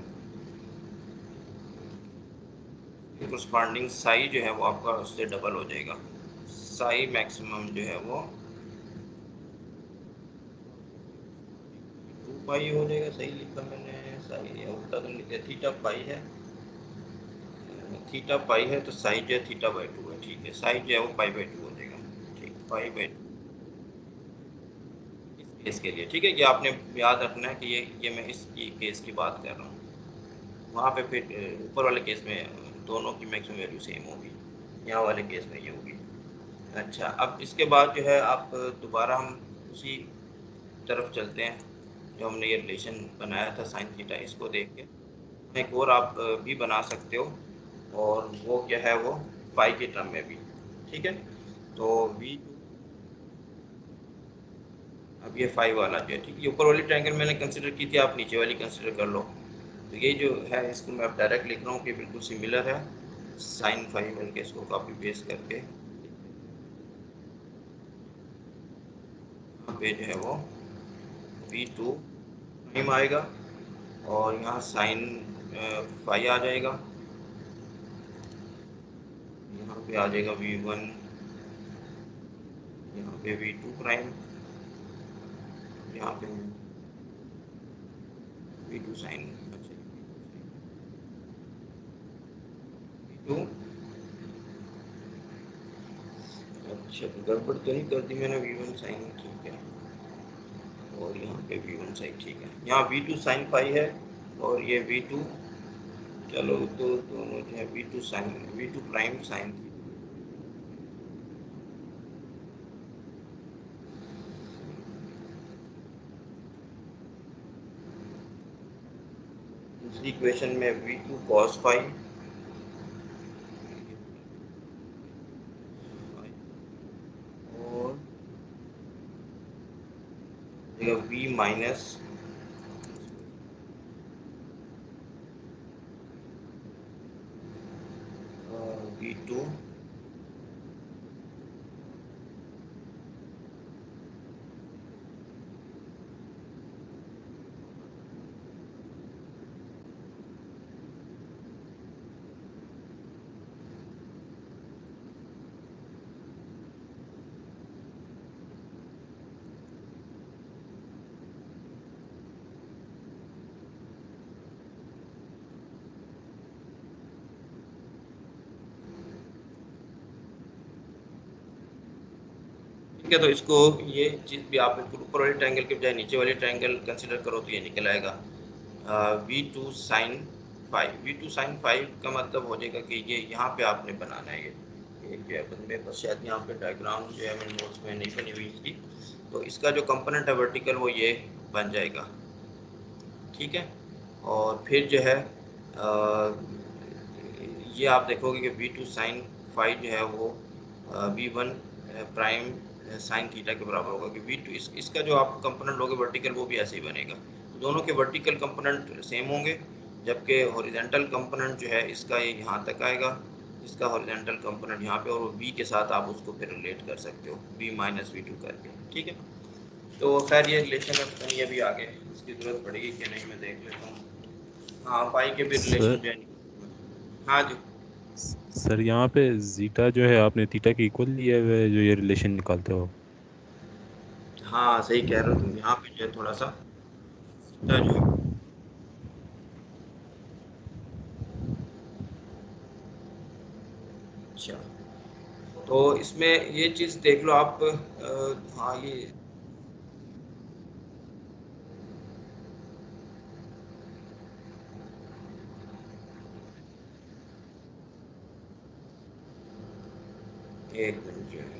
करस्पॉन्डिंग साई जो है वो आपका उससे डबल हो जाएगा, साई मैक्सिमम जो है वो 2 पाई हो जाएगा। सही लिखा मैंने, साई उल्टा तो नहीं लिखा, थीटा पाई है, थीटा पाई है, तो साई जो है थीटा बाई 2 है। ठीक है, साई जो है वो पाई बाई 2 हो जाएगा। ठीक, पाई बाई 2 इस केस के लिए। ठीक है, ये आपने याद रखना है कि ये मैं इस केस की बात कर रहा हूँ। वहाँ पे फिर ऊपर वाले केस में दोनों की मैक्सिमम वैल्यू सेम होगी, यहाँ वाले केस में ये होगी। अच्छा, अब इसके बाद जो है आप दोबारा हम उसी तरफ चलते हैं जो हमने ये रिलेशन बनाया था साइन थीटा, इसको देख के एक और आप भी बना सकते हो, और वो क्या है, वो फाई के टर्म में भी। ठीक है, तो वी, अब ये फाई वाला जो है, ठीक है, ऊपर वाली ट्रायंगल मैंने कंसिडर की थी, आप नीचे वाली कंसिडर कर लो। तो ये जो है इसको मैं अब डायरेक्ट लिख रहा हूँ कि बिल्कुल सिमिलर है, साइन फाई करके इसको कॉपी पेस्ट करके यहाँ पे जो है वो V2 प्राइम आएगा, और यहाँ साइन फाई आ जाएगा, यहाँ पे आ जाएगा V1, यहाँ पे V2 प्राइम, यहाँ पे V2 साइन, अच्छा V2, अच्छा तो गड़बड़ तो नहीं कर दी मैंने, V1 साइन, ठीक है, और यहाँ पे V1 साइन, ठीक है, यहाँ V2 साइन फाई है, और ये V2, चलो तो दोनों जो है V2 sine, V2 prime sine, दूसरी इक्वेशन में V2 cos फाई जाएगा v माइनस v2 ठीक है। तो इसको ये चीज़ भी आप बिल्कुल ऊपर वाली ट्रायंगल के बजाय नीचे वाली ट्रायंगल कंसिडर करो तो ये निकल आएगा v2 sin 5। v2 sin 5 का मतलब हो जाएगा कि ये यहाँ पे आपने बनाना है। ये जो है मेरे पास शायद यहाँ पे डायग्राम जो है मेरे नोट्स में नहीं बनी हुई इसकी, तो इसका जो कंपोनेंट है वर्टिकल वो ये बन जाएगा। ठीक है। और फिर जो है ये आप देखोगे कि v2 sin 5 जो है वो v1 प्राइम साइन थीटा के बराबर होगा कि v2 इसका जो आप कंपोनेंट लोगे वर्टिकल वो भी ऐसे ही बनेगा। दोनों के वर्टिकल कंपोनेंट सेम होंगे, जबकि हॉरिजॉन्टल कंपोनेंट जो है इसका ये यहाँ तक आएगा, इसका हॉरिजॉन्टल कंपोनेंट यहाँ पे, और वो v के साथ आप उसको फिर रिलेट कर सकते हो v माइनस v2 करके। ठीक है। तो खैर ये रिलेशन अब नहीं अभी आगे इसकी ज़रूरत पड़ेगी कि नहीं, मैं देख लेता हूँ। हाँ पाई के भी रिलेशन सर जो है। हाँ जी। सर यहाँ पे जीटा जो है आपने थीटा के इक्वल लिया हुआ है जो ये रिलेशन निकालते हो। हाँ सही कह रहे हो तुम, यहाँ पे जो है थोड़ा सा थीटा जो है। अच्छा, तो इसमें ये चीज़ देख लो आप। हाँ ये एक मिनट जो है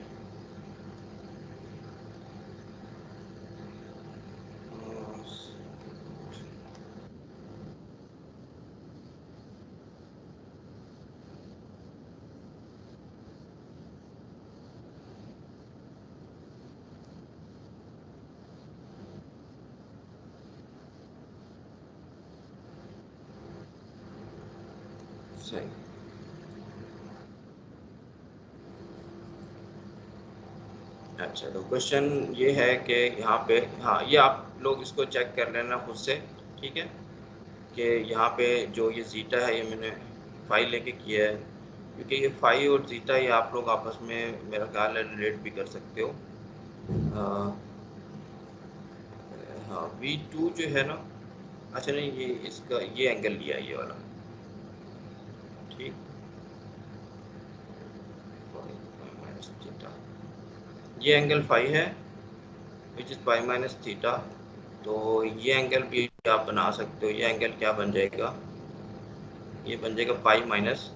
सही। अच्छा, तो क्वेश्चन ये है कि यहाँ पे, हाँ ये आप लोग इसको चेक कर लेना खुद से। ठीक है, कि यहाँ पे जो ये जीटा है ये मैंने फाइल लेके किया है, क्योंकि ये फाइव और जीटा ये आप लोग आपस में मेरा ख्याल है रिलेट भी कर सकते हो। हाँ v2 जो है ना, अच्छा नहीं ये इसका ये एंगल लिया है ये वाला। ठीक, माइनस थीटा, ये एंगल फाइव है which is pi minus theta. तो ये एंगल भी आप बना सकते हो। ये एंगल क्या बन जाएगा, ये बन जाएगा पाई माइनस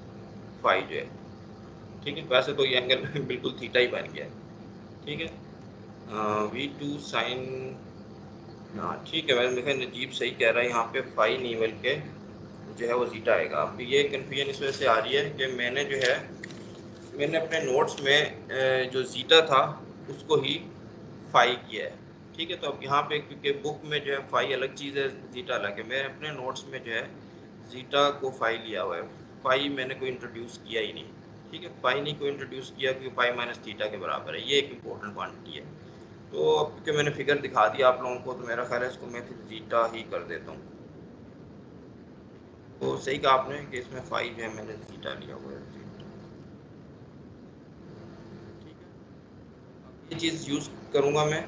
फाइव जो है। ठीक है, वैसे तो ये एंगल बिल्कुल थीटा ही बन गया है। ठीक है। v2 साइन, हाँ ठीक है, मैंने देखा नजीब सही कह रहा है, यहाँ पे फाइव नहीं बल्कि जो है वो जीटा आएगा। अब ये कन्फ्यूजन इस वजह से आ रही है कि मैंने जो है मैंने अपने नोट्स में जो जीटा था उसको ही फाई किया है। ठीक है, तो अब यहाँ पे क्योंकि बुक में जो है फाई अलग चीज़ है, जीटा अलग है, मैं अपने नोट्स में जो है जीटा को फाई लिया हुआ है। फाई मैंने कोई इंट्रोड्यूस किया ही नहीं। ठीक है, पाई नहीं को इंट्रोड्यूस किया क्योंकि पाई माइनस थीटा के बराबर है, ये एक इम्पोर्टेंट क्वांटिटी है। तो अब क्योंकि मैंने फिगर दिखा दिया आप लोगों को, तो मेरा ख्याल है इसको मैं फिर जीटा ही कर देता हूँ। तो सही कहा आपने कि इसमें फाई जो है मैंने जीटा लिया हुआ है। ठीक है, ये चीज़ यूज़ करूँगा मैं।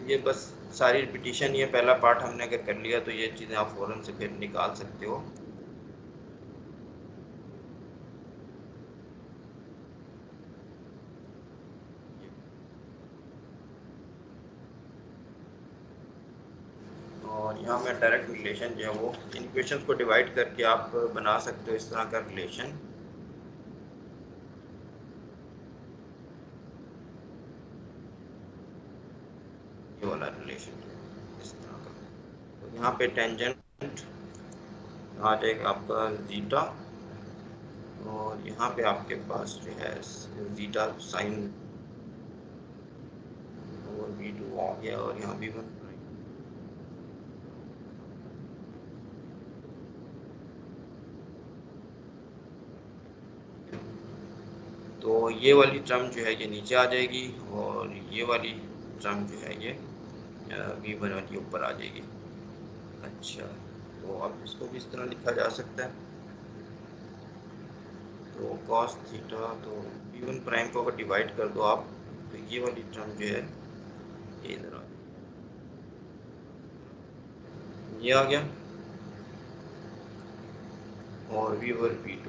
ये बस सारी रिपीटिशन, ये पहला पार्ट हमने अगर कर लिया तो ये चीज़ें आप फ़ौरन से फिर निकाल सकते हो। और यहाँ मैं डायरेक्ट रिलेशन जो है वो इन क्वेश्चंस को डिवाइड करके आप बना सकते हो इस तरह का रिलेशन। ये वाला रिलेशन इस तरह का। तो यहाँ पे टेंजेंट आ जाएगा आपका जीटा, और यहाँ पे आपके पास जो है जीटा साइन और v2, गया और यहाँ भी वन प्राइम। तो ये वाली टर्म जो है ये नीचे आ जाएगी और ये वाली टर्म जो है ये V1 वाली ऊपर आ जाएगी। अच्छा, तो अब इसको भी इस तरह लिखा जा सकता है। तो cos थीटा, तो V1 प्राइम को अगर डिवाइड कर दो आप, तो ये वाली टर्म जो है ये इधर आ जाएगी, ये आ गया। और V over V2,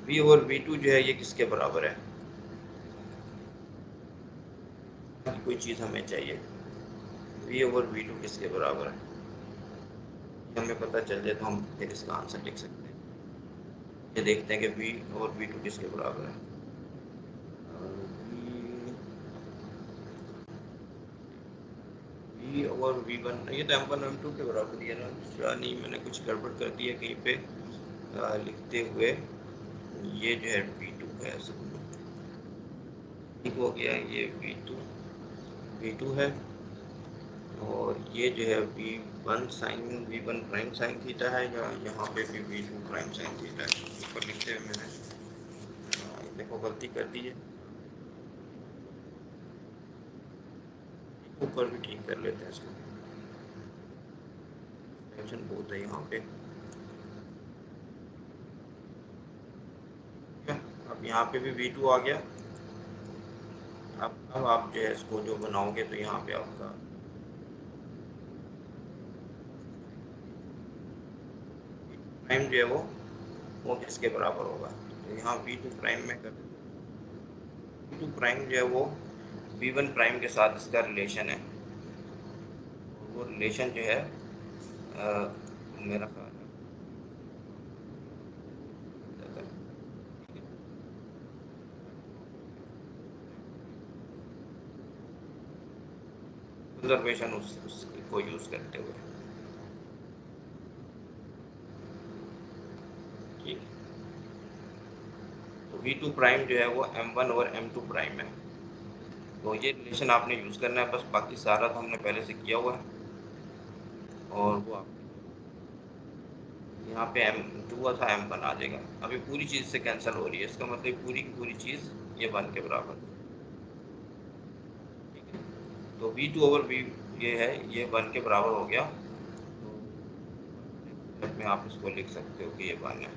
V over V2 जो है ये किसके बराबर है? कोई चीज़ हमें चाहिए, V ओवर V2 किसके बराबर है? हमें पता चल जाए तो हम फिर इसका आंसर लिख सकते हैं। ये देखते हैं कि V और V2 किसके बराबर है। V और V1, ये तो M1 M2 के बराबर ही है ना। नहीं, मैंने कुछ गड़बड़ कर दी है कहीं पे लिखते हुए। ये जो है V2 है, ठीक हो गया। ये V2 है और ये जो है V1 प्राइम साइन थीटा है, या यहाँ पे भी V2 प्राइम साइन थीटा है। ऊपर लिखते हुए मैंने देखो गलती कर दी है, ऊपर भी ठीक कर लेते हैं इसको, टेंशन बहुत है यहाँ पे। अब यहाँ पे भी V2 आ गया। अब आप जो है इसको जो बनाओगे तो यहाँ पे आपका प्राइम जो है वो किसके बराबर होगा? तो यहाँ V2 प्राइम में कर, V2 प्राइम जो है वो V1 प्राइम के साथ इसका रिलेशन है। वो रिलेशन जो है मेरा ख्याल है कंजर्वेशन उसको यूज़ करते हुए, ठीक। तो V2 प्राइम जो है वो M1 और M2 प्राइम है। तो ये रिलेशन आपने यूज़ करना है बस, बाकी सारा तो हमने पहले से किया हुआ है। और वो आप यहाँ पे M2 था, M1 आ जाएगा। अभी पूरी चीज़ से कैंसिल हो रही है, इसका मतलब पूरी की पूरी चीज़ ये 1 के बराबर, ठीक है। तो V2 ओवर V ये है, ये 1 के बराबर हो गया। तो में आप इसको लिख सकते हो कि ये 1 है।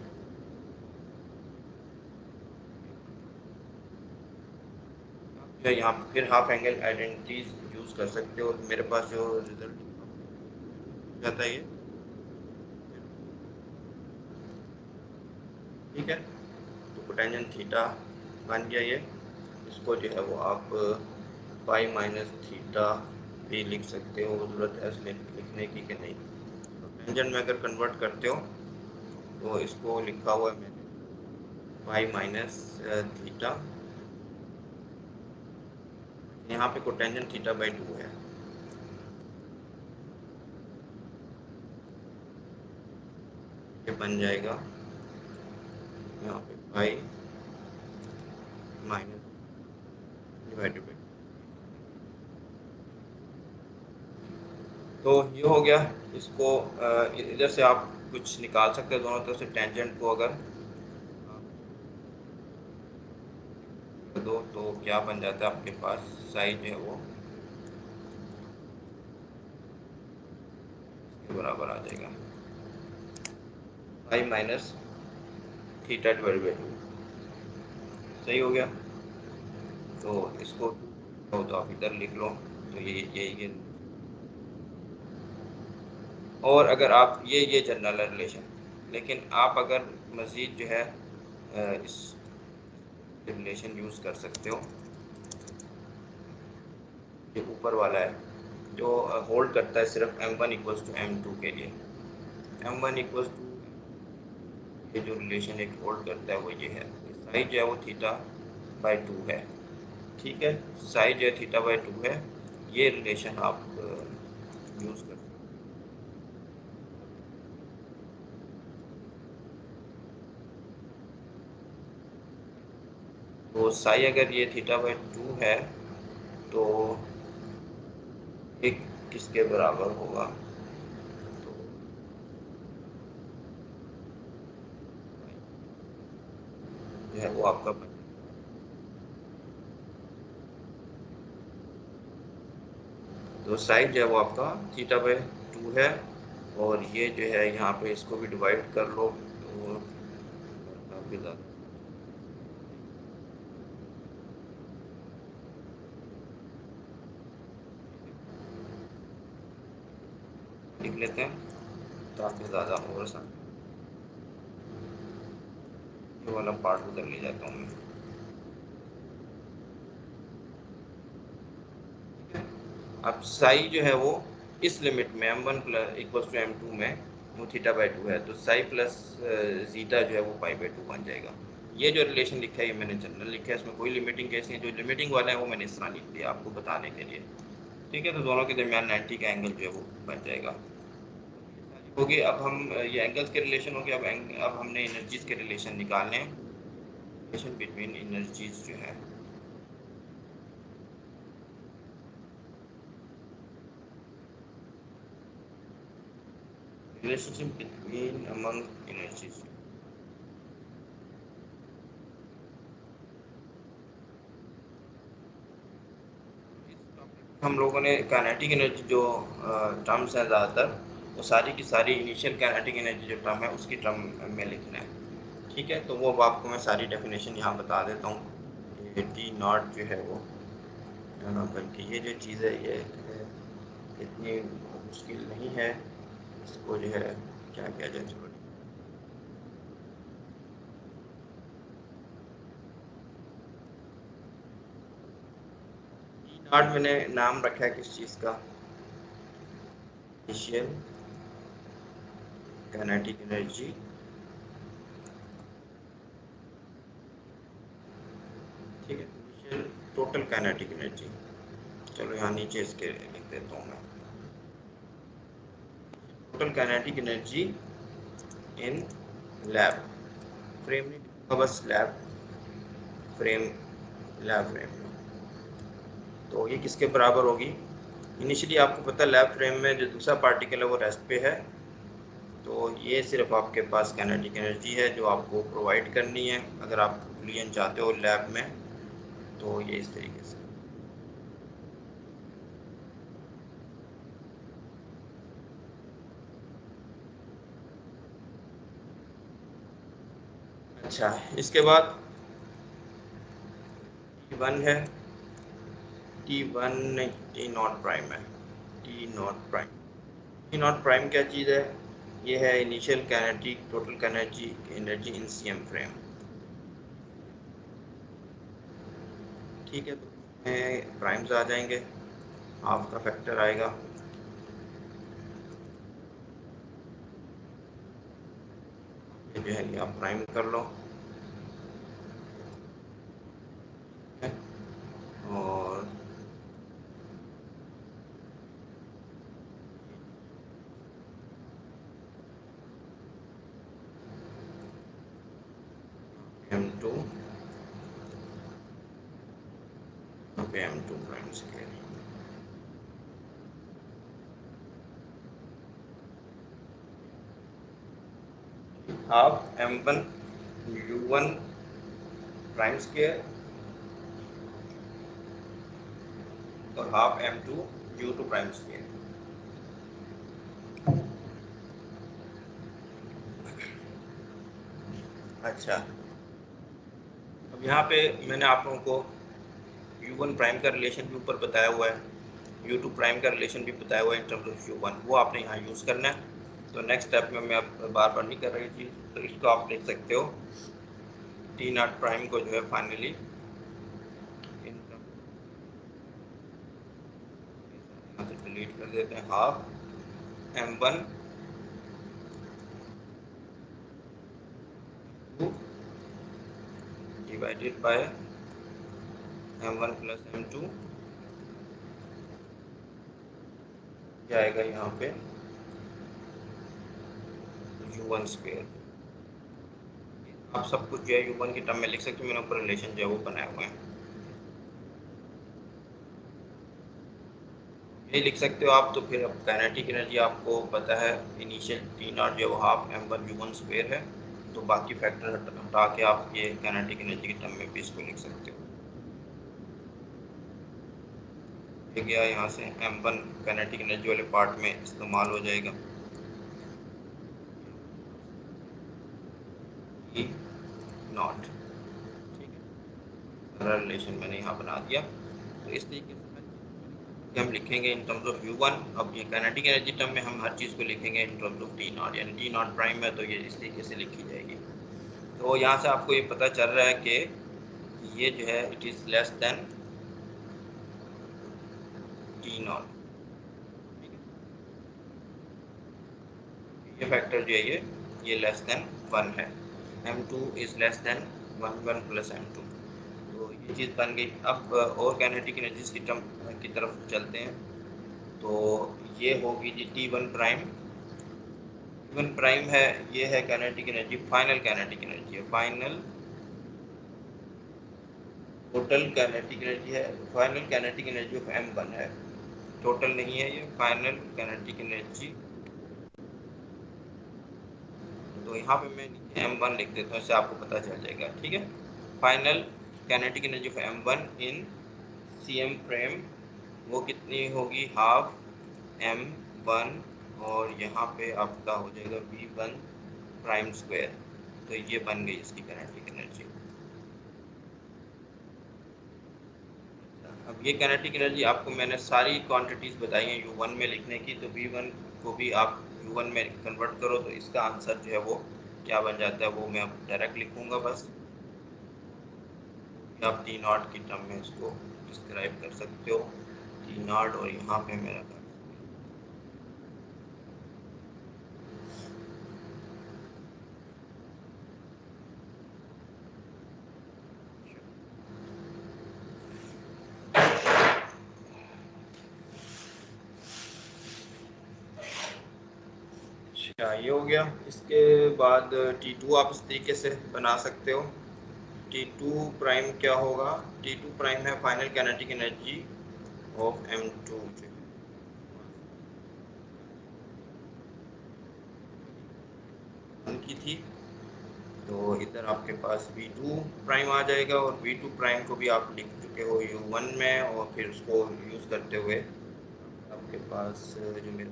या यहाँ पे फिर हाफ एंगल आइडेंटिटीज यूज़ कर सकते हो। मेरे पास जो रिजल्ट जाता है ये, ठीक है। तो कोटेंजेंट थीटा बन गया ये। इसको जो है वो आप पाई माइनस थीटा भी लिख सकते हो, ज़रूरत है इसमें लिखने की कि नहीं। तो टेंजेंट में अगर कन्वर्ट करते हो तो इसको लिखा हुआ है मैंने पाई माइनस थीटा, यहाँ पे कोटेंजेंट थीटा बाई 2 है। ये बन जाएगा यहाँ पे पाई माइनस डिवाइडेड बाई, तो ये हो गया। इसको इधर से आप कुछ निकाल सकते हो दोनों तरफ से टेंजेंट को, अगर दो तो क्या बन जाता है आपके पास, साइड जो है वो इसके बराबर आ जाएगा pi minus theta divided by 2। सही हो गया। तो इसको तो आप इधर लिख लो, तो ये और अगर आप ये जनरल रिलेशन, लेकिन आप अगर मज़ीद जो है इस रिलेशन यूज़ कर सकते हो, जो ऊपर वाला है जो होल्ड करता है सिर्फ M1 इक्वल्स टू M2 के लिए। M1 इक्वल्स टू ये जो रिलेशन एक होल्ड करता है वो ये है, साइड जो है वो थीटा बाई 2 है, ठीक है। साइड जो है थीटा बाई 2 है, ये रिलेशन आप यूज़ कर सकते हो। तो साई अगर ये थीटा बाई 2 है तो एक किसके बराबर होगा, तो जो है वो आपका तो साइड जो है वो आपका थीटा बाय 2 है। और ये जो है यहाँ पे इसको भी डिवाइड कर लो तो काफ़ी ज़्यादा लिख लेते हैं ताकि ज़्यादा और ये वाला पार्ट उधर ले जाता हूँ मैं। अब साई जो है वो इस लिमिट में m1 plus equals to m2 में वो थीटा बाई 2 है, तो साई प्लस जीटा जो है वो पाई बाई 2 बन जाएगा। ये जो रिलेशन लिखा है ये मैंने जनरल लिखा है, इसमें कोई लिमिटिंग केस नहीं, जो लिमिटिंग वाला है वो मैंने इस तरह लिख दिया आपको बताने के लिए। ठीक है, तो दोनों के दरमियान 90 का एंगल जो है वो बन जाएगा। हो गए, अब हम ये एंगल्स के रिलेशन हो गए, अब हमने एनर्जीज के रिलेशन निकालने हैं, रिलेशन बिटवीन एनर्जीज जो है। रिलेशनशिप बिटवीन अमंग एनर्जीज, हम लोगों ने काइनेटिक एनर्जी जो टर्म्स हैं ज़्यादातर वो सारी की सारी इनिशियल काइनेटिक एनर्जी जो टर्म है उसकी टर्म में लिखना है। ठीक है, तो वो अब आपको मैं सारी डेफिनेशन यहाँ बता देता हूँ। ये टी नॉट जो है वो बल्कि ये जो चीज़ है ये इतनी मुश्किल नहीं है, इसको जो है क्या किया जाए, चलो टी नॉट मैंने नाम रखा है किस चीज़ का, इनिशियल काइनेटिक एनर्जी, ठीक है, इनिशियल टोटल काइनेटिक एनर्जी। चलो यहाँ नीचे इसके लिख देता हूँ मैं, total kinetic energy in lab frame नहीं लिखूंगा, बस लैब फ्रेम, लैब फ्रेम में। तो ये किसके बराबर होगी, इनिशियली आपको पता है लैब फ्रेम में जो दूसरा पार्टिकल है वो रेस्ट पे है, तो ये सिर्फ आपके पास काइनेटिक एनर्जी है जो आपको प्रोवाइड करनी है अगर आप बुलियन चाहते हो लैब में, तो ये इस तरीके से। अच्छा, इसके बाद T1 है, T1 नहीं, टी नॉट प्राइम है, T not prime. T not prime क्या चीज़ है, ये है initial kinetic total kinetic energy in CM frame. ठीक है, तो प्राइम्स आ जाएंगे, हाफ का फैक्टर आएगा, ये जो है ये आप प्राइम कर लो है? और m2 m2 prime square, half m1 u1 prime square और half m2 u2 prime square. अच्छा, अब यहाँ पे मैंने आप लोगों को u1 प्राइम का रिलेशन भी ऊपर बताया हुआ है, u2 प्राइम का रिलेशन भी बताया हुआ है इन टर्म्स ऑफ u1, वो आपने यहाँ यूज़ करना है। तो नेक्स्ट स्टेप में मैं अब बार बार नहीं कर रही चीज़, तो इसको आप लिख सकते हो टी नॉट प्राइम को जो है फाइनली इन यहाँ से डिलीट कर देते हैं, half m1 divided by m1 plus m2 जाएगा यहाँ पे u1 स्क्वायर। आप सब कुछ जो है u1 की टर्म में लिख सकते हो, मैंने ऊपर रिलेशन जो है वो बनाए हुए हैं। ये लिख सकते हो आप। तो फिर अब काइनेटिक एनर्जी आपको पता है, इनिशियल टी नॉट जो हाफ m1 u1 स्क्वायर है, तो बाकी फैक्टर हटा के आप ये काइनेटिक एनर्जी के टर्म में भी इसको लिख सकते हो। ये गया यहाँ से m1 काइनेटिक एनर्जी वाले पार्ट में इस्तेमाल हो जाएगा। ई नॉट, ठीक है, सारा रिलेशन मैंने यहाँ बना दिया। तो इस तरीके से हम लिखेंगे इन टर्म्स ऑफ u1। अब ये काइनेटिक एनर्जी टर्म में हम हर चीज़ को लिखेंगे इन टर्म्स ऑफ टी नॉट, यानी टी नॉट प्राइम है तो ये इस तरीके से लिखी जाएगी। तो यहाँ से आपको ये पता चल रहा है कि ये जो है it is less than T not. ये फैक्टर जो है ये लेस देन 1 है। m2 is less than 1 plus m2। तो ये चीज़ बन गई। अब और काइनेटिक एनर्जीज की टर्म की तरफ चलते हैं। तो ये होगी जी T1 प्राइम। T1 प्राइम है, ये है kinetic energy, final kinetic energy है, फाइनल टोटल काइनेटिक एनर्जी है, final kinetic energy of m1 है, टोटल नहीं है ये, फाइनल काइनेटिक एनर्जी। तो यहाँ पे मैं m1 लिख देता हूँ, इससे आपको पता चल जाएगा, ठीक है। Final kinetic energy of m1 in cm frame वो कितनी होगी, हाफ m1, और यहाँ पे आपका हो जाएगा v1 प्राइम स्क्वायर। तो ये बन गई इसकी काइनेटिक एनर्जी। अब ये काइनेटिक एनर्जी आपको मैंने सारी क्वांटिटीज़ बताई हैं u1 में लिखने की, तो v1 को भी आप u1 में कन्वर्ट करो तो इसका आंसर जो है वो क्या बन जाता है, वो मैं अब डायरेक्ट लिखूँगा बस। आप टी नॉट की टर्म में इसको डिस्क्राइब कर सकते हो, टी नॉट, और यहाँ पे मेरा अच्छा ये हो गया। इसके बाद T2 आप इस तरीके से बना सकते हो। T2 प्राइम क्या होगा, T2 प्राइम है final kinetic energy of m2 की थी। तो इधर आपके पास V2 प्राइम आ जाएगा, और V2 प्राइम को भी आप लिख चुके हो u1 में, और फिर उसको यूज़ करते हुए आपके पास जो मेरे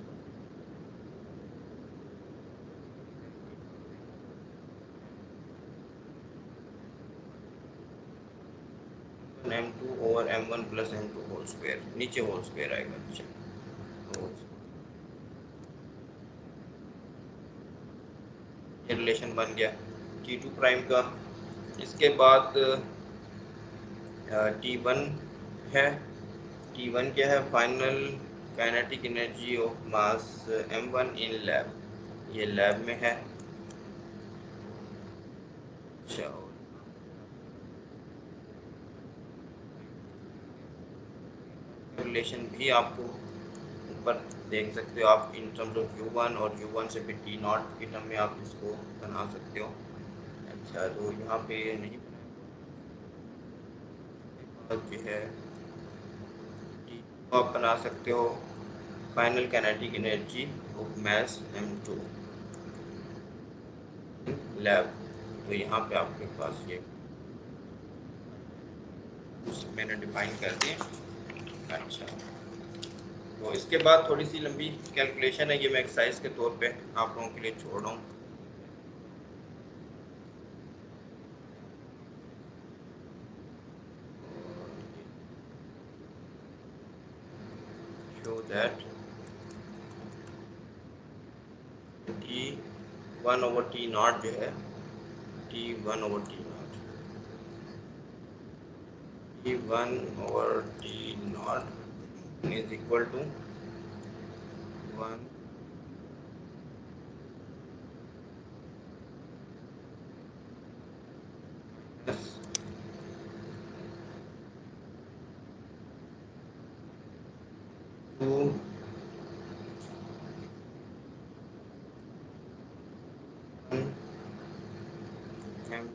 m2 over m1 plus m2 whole square, नीचे होल स्क्वायर आएगा नीचे। तो ये रिलेशन बन गया T2 प्राइम का। इसके बाद T1 है। T1 क्या है, final kinetic energy of mass m1 in lab, ये लैब में है। अच्छा, रिलेशन भी आपको ऊपर देख सकते हो आप इन टर्म्स ऑफ u1, और u1 से फिर टी नॉट की टर्म में आप इसको बना सकते हो। अच्छा, तो यहाँ पे नहीं जो है टी आप बना सकते हो final kinetic energy of mass m2 lab. तो यहाँ पे आपके पास ये मैंने डिफाइन कर दिए। अच्छा, तो इसके बाद थोड़ी सी लंबी कैलकुलेशन है, ये मैं एक्सरसाइज के तौर पे आप लोगों के लिए छोड़ रहा हूँ। Show that T1 over t naught जो है, T1 over t naught, T1 over t naught is equal to 1 plus 2 m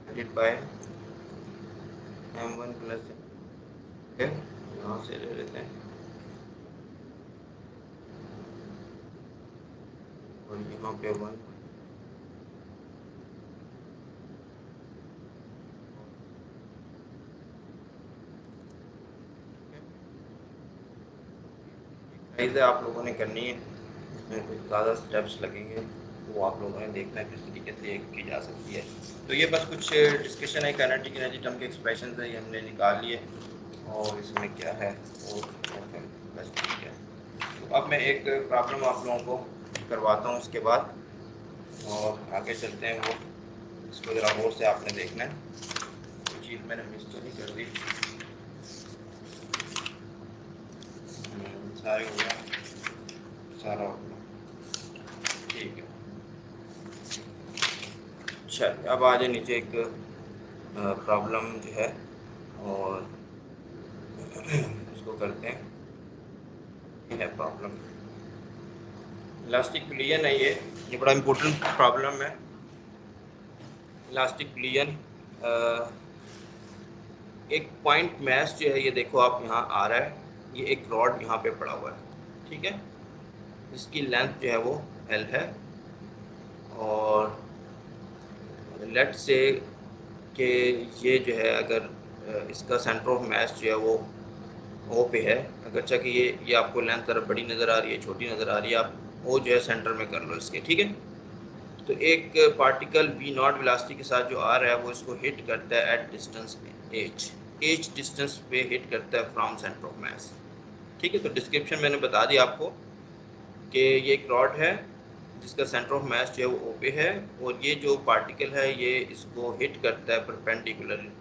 divided by m1 plus यहाँ से ले लेते हैं और यहाँ पे 1 एक्सरसाइज आप लोगों ने करनी है, इसमें कुछ ज़्यादा स्टेप्स लगेंगे, वो आप लोगों ने देखना है किस तरीके से ये की जा सकती है। तो ये बस कुछ डिस्कशन है, काइनेटिक एनर्जी टर्म के एक्सप्रेशन है, ये हमने निकाल लिए और इसमें क्या है और बस ठीक है। तो अब मैं एक प्रॉब्लम आप लोगों को करवाता हूँ उसके बाद और आगे चलते हैं। वो इसको ज़रा गौर से आपने देखना है, कोई चीज़ मैंने मिस तो नहीं कर दी। सारे हो गया, सारा हो गया, ठीक है। अच्छा, अब आ जाए नीचे एक प्रॉब्लम जो है और इसको करते हैं। ये है प्रॉब्लम, इलास्टिक पिलियन है, ये बड़ा इम्पोर्टेंट प्रॉब्लम है। इलास्टिक पिलियन एक पॉइंट मैस जो है, ये देखो आप यहाँ आ रहा है, ये एक रॉड यहाँ पे पड़ा हुआ है, ठीक है। इसकी लेंथ जो है वो L है और लेट से कि ये जो है अगर इसका सेंटर ऑफ मैस जो है वो O पे है, अगर अच्छा कि ये आपको लेंथ तरफ बड़ी नज़र आ रही है, छोटी नज़र आ रही है, आप O जो है सेंटर में कर लो इसके, ठीक है। तो एक पार्टिकल V नॉट वेलोसिटी के साथ जो आ रहा है वो इसको हिट करता है एट डिस्टेंस h डिस्टेंस पे हिट करता है फ्रॉम सेंटर ऑफ मैस, ठीक है। तो डिस्क्रिप्शन मैंने बता दिया आपको कि ये एक रॉड है जिसका सेंटर ऑफ मैस जो है वो O पे है और ये जो पार्टिकल है ये इसको हिट करता है परपेंडिकुलर,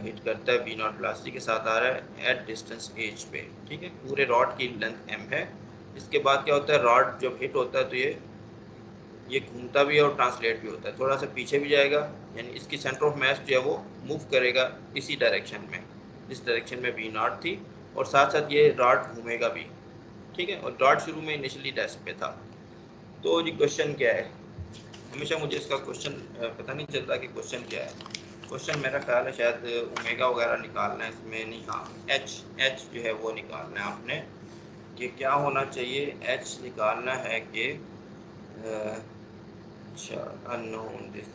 हिट करता है V नॉट वेलोसिटी के साथ आ रहा है एट डिस्टेंस h पे, ठीक है। पूरे रॉड की लेंथ m है। इसके बाद क्या होता है, रॉड जब हिट होता है तो ये घूमता भी है और ट्रांसलेट भी होता है, थोड़ा सा पीछे भी जाएगा, यानी इसकी सेंटर ऑफ मैस जो है वो मूव करेगा इसी डायरेक्शन में जिस डायरेक्शन में V नॉट थी, और साथ साथ ये रॉड घूमेगा भी, ठीक है। और रॉड शुरू में इनिशियली डेस्क पे था। तो ये क्वेश्चन क्या है, हमेशा मुझे इसका क्वेश्चन पता नहीं चलता कि क्वेश्चन क्या है। क्वेश्चन मेरा ख्याल है शायद ओमेगा वगैरह निकालना है इसमें, नहीं, हाँ एच जो है वो निकालना है आपने। कि क्या होना चाहिए, एच निकालना है कि अच्छा अननोन दिस,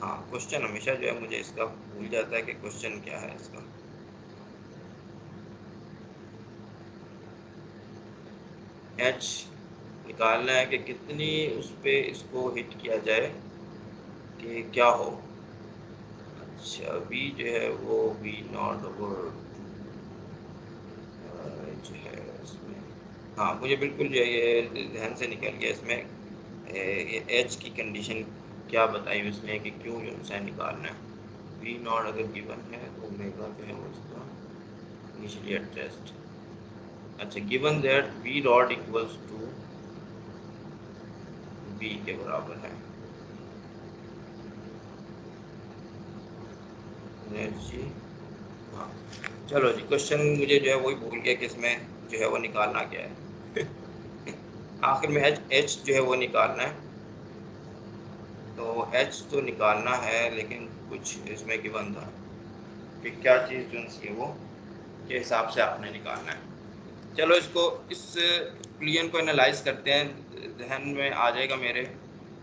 हाँ क्वेश्चन हमेशा जो है मुझे इसका भूल जाता है कि क्वेश्चन क्या है इसका। एच निकालना है कि कितनी उस पे इसको हिट किया जाए कि क्या हो। अच्छा V जो है वो V नॉट ओवर जो है इसमें, हाँ मुझे बिल्कुल जो है ये ध्यान से निकल गया इसमें, ये एच की कंडीशन क्या बताई उसने कि क्यों जो है निकालना है। V नॉट अगर गिवन है तो ओमेगा जो है वो इसका इनिशियली एट रेस्ट। अच्छा, given that V rod equals to V के बराबर है एनर्जी, हाँ। चलो जी, क्वेश्चन मुझे जो है वही भूल गया कि इसमें जो है वो निकालना क्या है। आखिर में एच जो है वो निकालना है। तो एच तो निकालना है लेकिन कुछ इसमें गिवन था कि क्या चीज़ जो है वो के हिसाब से आपने निकालना है। चलो इसको इस प्लियन को एनालाइज करते हैं, ध्यान में आ जाएगा मेरे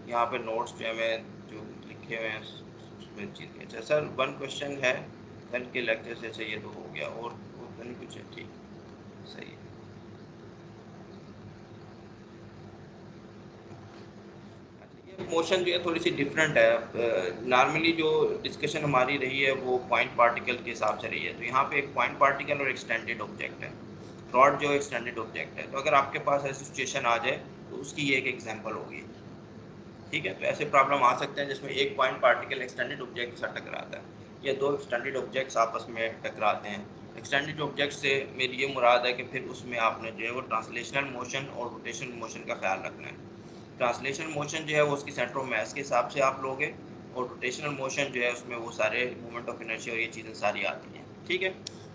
यहाँ पे नोट्स जो है मैं जो लिखे हुए हैं उसमें चीज़। अच्छा सर, वन क्वेश्चन है कल के लेक्चर से, चाहिए तो हो गया और तो नहीं कुछ है, ठीक सही है। मोशन जो है थोड़ी सी डिफरेंट है, नॉर्मली जो डिस्कशन हमारी रही है वो पॉइंट पार्टिकल के हिसाब से रही है। तो यहाँ पे एक पॉइंट पार्टिकल और एक्सटेंडेड ऑब्जेक्ट है, रॉड जो एक्सटेंडेड ऑब्जेक्ट है। तो अगर आपके पास ऐसी सिचुएशन आ जाए तो उसकी ये एक एग्जांपल होगी, ठीक है। तो ऐसे प्रॉब्लम आ सकते हैं जिसमें एक पॉइंट पार्टिकल एक्सटेंडेड ऑब्जेक्ट से टकराता है या दो एक्सटेंडेड ऑब्जेक्ट्स आपस में टकराते हैं। एक्सटेंडेड ऑब्जेक्ट से मेरी ये मुराद है कि फिर उसमें आपने जो है वो ट्रांसलेशनल मोशन और रोटेशनल मोशन का ख्याल रखना है। ट्रांसलेशनल मोशन जो है वो उसकी सेंटर ऑफ मास के हिसाब से आप लोगे, और रोटेशनल मोशन जो है उसमें वो सारे मोमेंट ऑफ इनर्शिया और ये चीज़ें सारी आती हैं, ठीक है।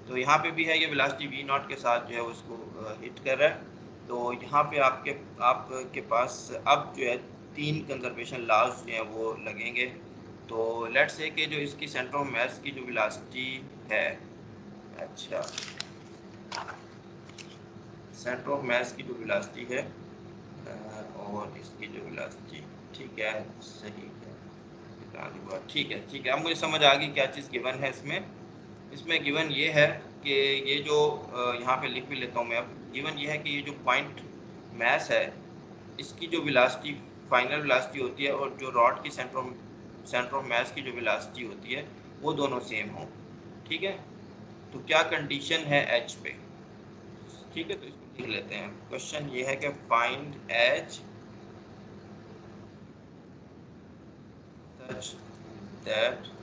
तो यहाँ पे भी है, ये वेलोसिटी V नॉट के साथ जो है उसको हिट कर रहा है। तो यहाँ पे आपके पास अब जो है तीन कंजर्वेशन लॉज जो हैं वो लगेंगे। तो लेट्स से कि जो इसकी सेंटर ऑफ मास की जो वेलोसिटी है, अच्छा सेंटर ऑफ मास की जो वेलोसिटी है और इसकी जो वेलोसिटी, ठीक है, सही है, ठीक है, अब मुझे समझ आ गई क्या चीज़ गिवन है इसमें गिवन ये है कि ये जो यहाँ पे लिख भी लेता हूँ मैं, अब गिवन ये है कि ये जो पॉइंट मास है इसकी जो वेलोसिटी फाइनल वेलोसिटी होती है और जो रॉड की सेंटर ऑफ मास की जो वेलोसिटी होती है वो दोनों सेम हो, ठीक है। तो क्या कंडीशन है एच पे, ठीक है, तो इसको लिख लेते हैं। क्वेश्चन ये है कि find h such that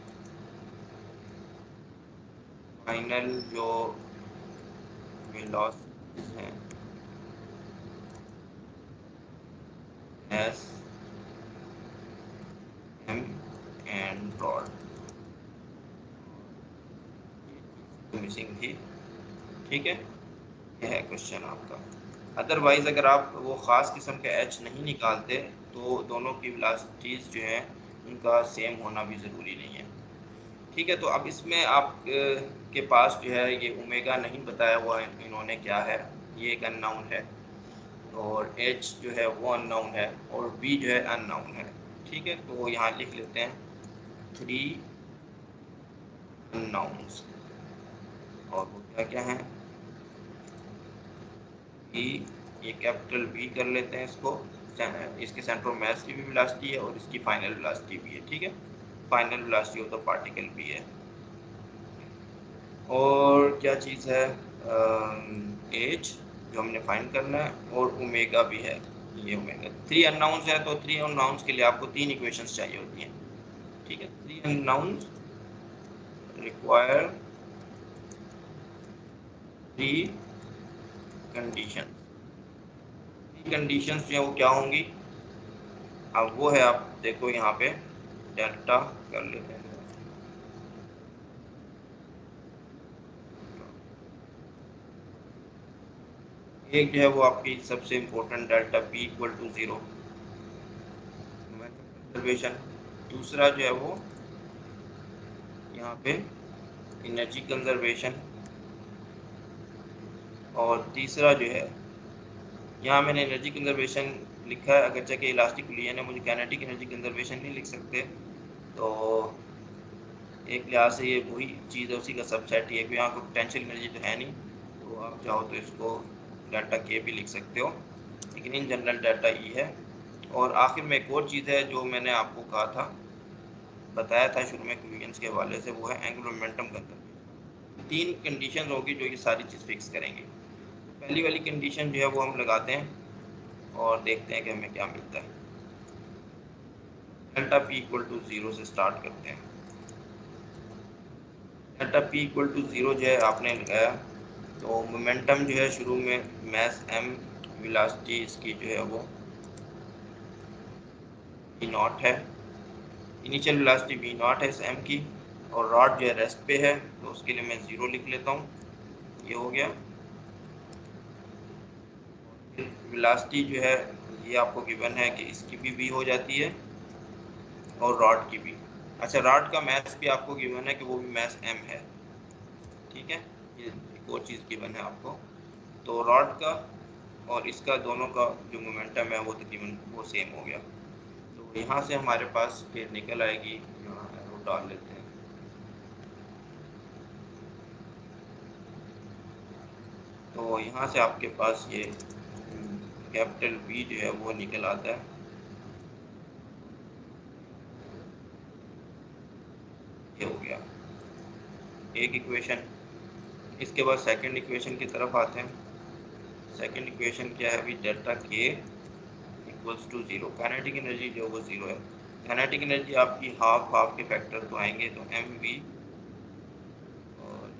final जो वेलोसिटीज हैं s m and rod, missing थी, ठीक है, यह है क्वेश्चन आपका। अदरवाइज अगर आप वो ख़ास किस्म के एच नहीं निकालते तो दोनों की वेलोसिटीज़ जो है उनका सेम होना भी ज़रूरी नहीं है, ठीक है। तो अब इसमें आप के पास जो है ये ओमेगा नहीं बताया हुआ है इन्होंने क्या है, ये एक अननाउन है, और एच जो है वो अननाउन है, और बी जो है अननाउन है, ठीक है। तो यहाँ लिख लेते हैं 3 अननाउन्स, और वो क्या क्या हैं, बी, ये कैपिटल बी कर लेते हैं इसको, इसके सेंटर ऑफ मास की भी वेलोसिटी है और इसकी फाइनल वेलोसिटी भी है, ठीक है, final velocity of the particle भी है। और क्या चीज़ है, एच जो हमने फाइंड करना है, और ओमेगा भी है, ये ओमेगा। 3 अननाउंस है तो 3 अननाउंस के लिए आपको 3 इक्वेशंस चाहिए होती हैं, ठीक है। 3 अननाउंस रिक्वायर 3 कंडीशन, कंडीशंस जो है वो क्या होंगी, अब वो है, आप देखो यहाँ पे डेल्टा कर लेते हैं, एक जो है वो आपकी सबसे important delta p equal to 0 conservation, दूसरा जो है वो यहाँ पे एनर्जी कंजर्वेशन, और तीसरा जो है यहाँ मैंने एनर्जी कंजर्वेशन लिखा है, अगर चाहे इलास्टिक बुलियन है, मुझे काइनेटिक एनर्जी कंजर्वेशन नहीं लिख सकते, तो एक लिहाज से ये वही चीज़ है, उसी का सबसेट ही है, क्योंकि यहाँ पर पोटेंशियल एनर्जी तो है नहीं, तो आप चाहो तो इसको डाटा के भी लिख सकते हो, लेकिन इन जनरल डाटा ई है। और आखिर में एक और चीज़ है जो मैंने आपको कहा था, बताया था शुरू में क्वेश्चंस के हवाले से, वो है एंगुलर मोमेंटम कंजर्वेशन। 3 कंडीशन होगी जो ये सारी चीज़ फिक्स करेंगे। पहली वाली कंडीशन जो है वो हम लगाते हैं और देखते हैं कि हमें क्या मिलता है। डेल्टा पी इक्वल टू 0 से स्टार्ट करते हैं। डेल्टा पी इक्वल टू 0 जो है आपने लगाया, तो मोमेंटम जो है शुरू में मास m, वेलोसिटी इसकी जो है वो v नॉट है, इनिशियल वेलोसिटी v नॉट है इस m की, और रॉड जो है रेस्ट पे है, तो उसके लिए मैं 0 लिख लेता हूँ, ये हो गया। वेलोसिटी जो है ये आपको गिवन है कि इसकी भी v हो जाती है और रॉड की भी। अच्छा, रॉड का मास भी आपको गिवन है कि वो भी मास m है, ठीक है, ये एक और चीज़ गिवन है आपको। तो रॉड का और इसका दोनों का जो मोमेंटम है वो तकरीबन वो सेम हो गया, तो यहाँ से हमारे पास फिर निकल आएगी, यहाँ एरो डाल लेते हैं, तो यहाँ से आपके पास ये कैपिटल बी जो है वो निकल आता है, ये हो गया एक इक्वेशन। इसके बाद सेकंड इक्वेशन की तरफ आते हैं। सेकंड इक्वेशन क्या है अभी, डेल्टा के इक्वल्स टू 0, काइनेटिक एनर्जी जो वो 0 है, काइनेटिक एनर्जी आपकी हाफ हाफ के फैक्टर तो आएंगे, तो एम वी और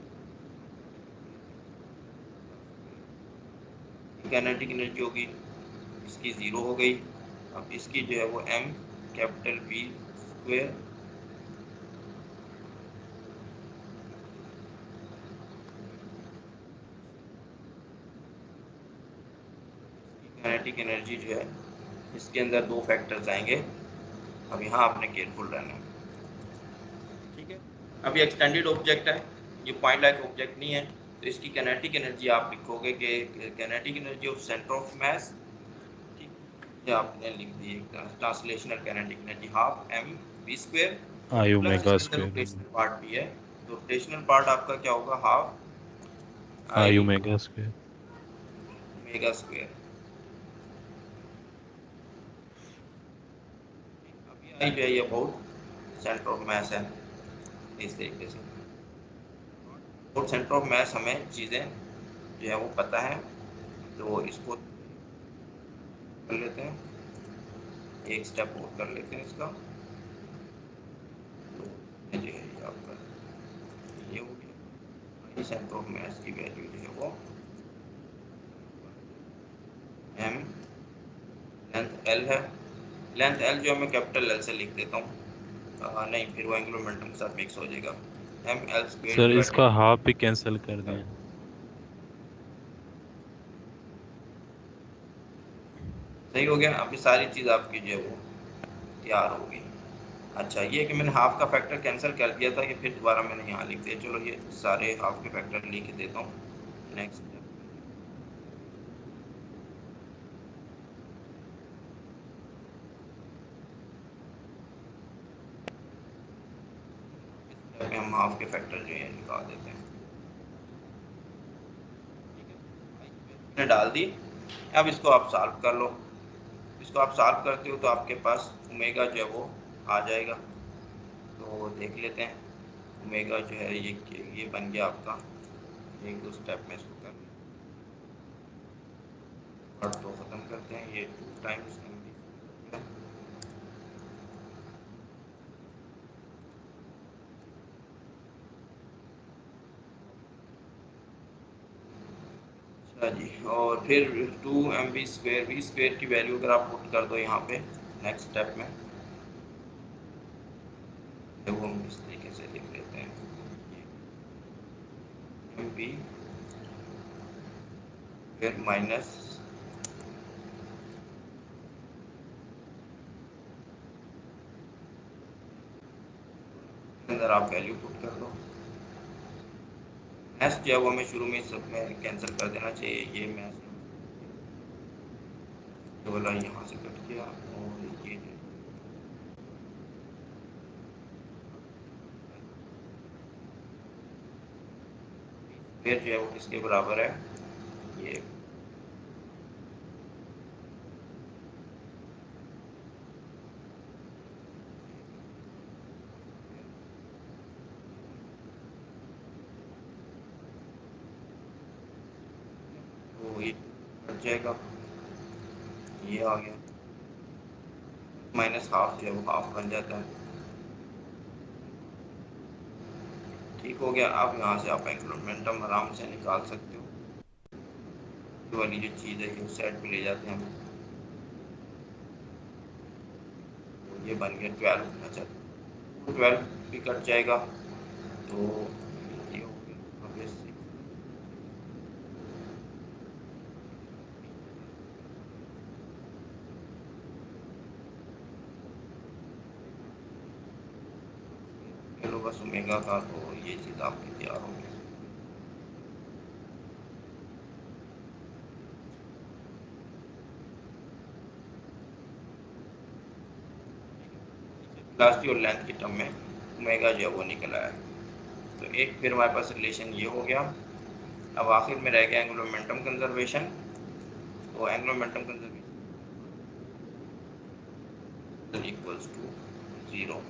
काइनेटिक एनर्जी होगी इसकी 0 हो गई। अब इसकी जो है वो m capital b square kinetic energy जो है इसके अंदर 2 फैक्टर्स आएंगे। अब यहाँ आपने केयरफुल रहना है, ठीक है। अब ये एक्सटेंडेड ऑब्जेक्ट है, ये पॉइंट लाइक ऑब्जेक्ट नहीं है, तो इसकी काइनेटिक एनर्जी आप लिखोगे कि kinetic energy of centre of mass, ठीक, ये आपने लिख दी translational kinetic energy half m v square, I plus omega इसके अंदर स्क्वायर। रोटेशनल पार्ट भी है। तो रोटेशनल पार्ट आपका क्या होगा, half I I omega square. Omega square. अब ये आई जो है ये अबाउट सेंटर ऑफ मास है इस तरीके से। और सेंटर ऑफ मास हमें चीज़ें जो है वो पता है, तो इसको कर लेते हैं, एक स्टेप और कर लेते हैं इसका। तो ये जो है ये आपका ये हो गया, आई सेंटर ऑफ मास की वैल्यू जो है वो एम, लेंथ एल है, लेंथ एल जो है मैं कैपिटल एल से लिख देता हूँ, नहीं फिर वो एंगुलर मोमेंटम के साथ मिक्स हो जाएगा। M l square sir divided, इसका हाफ भी कैंसिल कर दें। सही हो गया। अभी सारी चीज़ आपकी जो है वो तैयार होगी। अच्छा ये कि मैंने हाफ का फैक्टर कैंसिल कर दिया था, ये फिर दोबारा मैंने यहाँ लिख दिया। चलो ये सारे हाफ के फैक्टर लिख देता हूँ नेक्स्ट। में हम हाफ के फैक्टर जो है निकाल देते हैं, मैंने डाल दी। अब इसको आप सॉल्व कर लो। इसको आप सॉल्व करते हो तो आपके पास ओमेगा जो है वो आ जाएगा। तो देख लेते हैं ओमेगा जो है ये बन गया आपका, एक दो स्टेप में इसको कर और तो ख़त्म करते हैं। ये 2 टाइम्स अच्छा जी। और फिर 2 mv² वी स्क्वेयर की वैल्यू अगर आप पुट कर दो यहाँ पे नेक्स्ट स्टेप में, तो वो हम इस तरीके से लिख लेते हैं, एम वी फिर माइनस अंदर आप वैल्यू पुट कर दो। मैथ जो है वो हमें शुरू में सब में कैंसिल कर देना चाहिए। ये मैथ वाला यहाँ से कट गया और ये फिर जो है वो किसके बराबर है, ये तो ये कट जाएगा, ये आ गया माइनस हाफ जो है वो हाफ बन जाता है। ठीक हो गया। अब यहाँ से आप एंगुलर मोमेंटम आराम से निकाल सकते हो। ये वाली जो चीज़ है ये साइड पे ले जाते हैं हम, तो ये बन गया 12। अच्छा 12 भी कट जाएगा, तो ये हो गया। अब इससे चलो बस ओमेगा का, तो ये चीज़ आपकी तैयार हो गई। वेलोसिटी और लेंथ की टर्म में ओमेगा जो है वो निकल आया। तो एक फिर हमारे पास रिलेशन ये हो गया। अब आखिर में रह गया एंगुलर मोमेंटम कंजर्वेशन। तो angular momentum conservation equals to 0।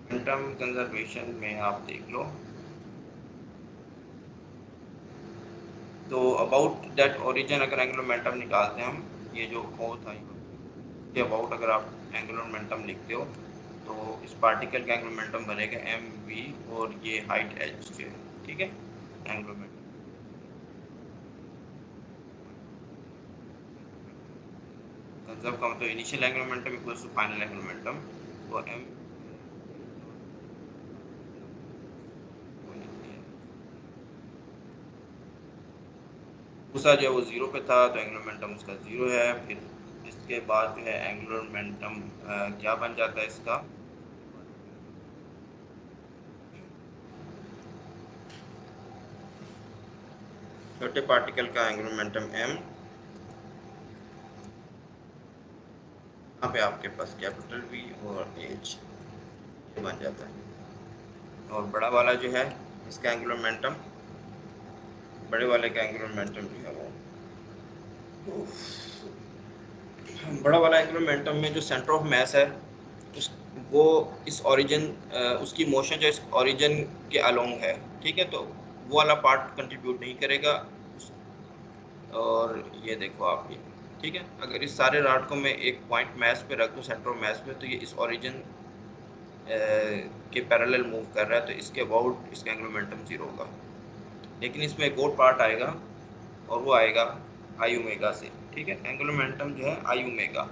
Momentum conservation में आप देख लो, तो अबाउट दैट ओरिजिन अगर एंगुलर मोमेंटम निकालते हैं हम, ये जो ओ था ये अबाउट अगर आप एंगुलर मोमेंटम लिखते हो तो इस पार्टिकल का एंगुलर मोमेंटम बनेगा एम वी और ये हाइट एच के, ठीक है। एंगुलर मोमेंटम कंजर्व का मतलब initial angular momentum equals to final angular momentum. तो एम दूसरा जो है वो 0 पे था, तो एंगुलर मोमेंटम उसका 0 है। फिर इसके बाद जो है एंगुलर मोमेंटम क्या बन जाता है इसका, छोटे पार्टिकल का एंगुलर मोमेंटम m, यहाँ पे आपके पास कैपिटल V और h बन जाता है। और बड़ा वाला जो है इसका एंगुलर मोमेंटम, बड़े वाले का एंगुलर मोमेंटम जो है वो, बड़ा वाला एंगुलर मोमेंटम में जो सेंटर ऑफ मास है उस वो इस ओरिजिन, उसकी मोशन जो इस ओरिजिन के अलोंग है, ठीक है, तो वो वाला पार्ट कंट्रीब्यूट नहीं करेगा। और ये देखो आप ये, ठीक है, अगर इस सारे रॉड को मैं एक पॉइंट मास पे रख दूँ, सेंटर ऑफ मास पे, तो ये इस ओरिजिन के पैरेलल मूव कर रहा है, तो इसके अबाउट इसका एंगुलर मोमेंटम 0 होगा। लेकिन इसमें एक और पार्ट आएगा और वो आएगा आई ओमेगा से, ठीक है, एंगुलर मोमेंटम जो है आई ओमेगा,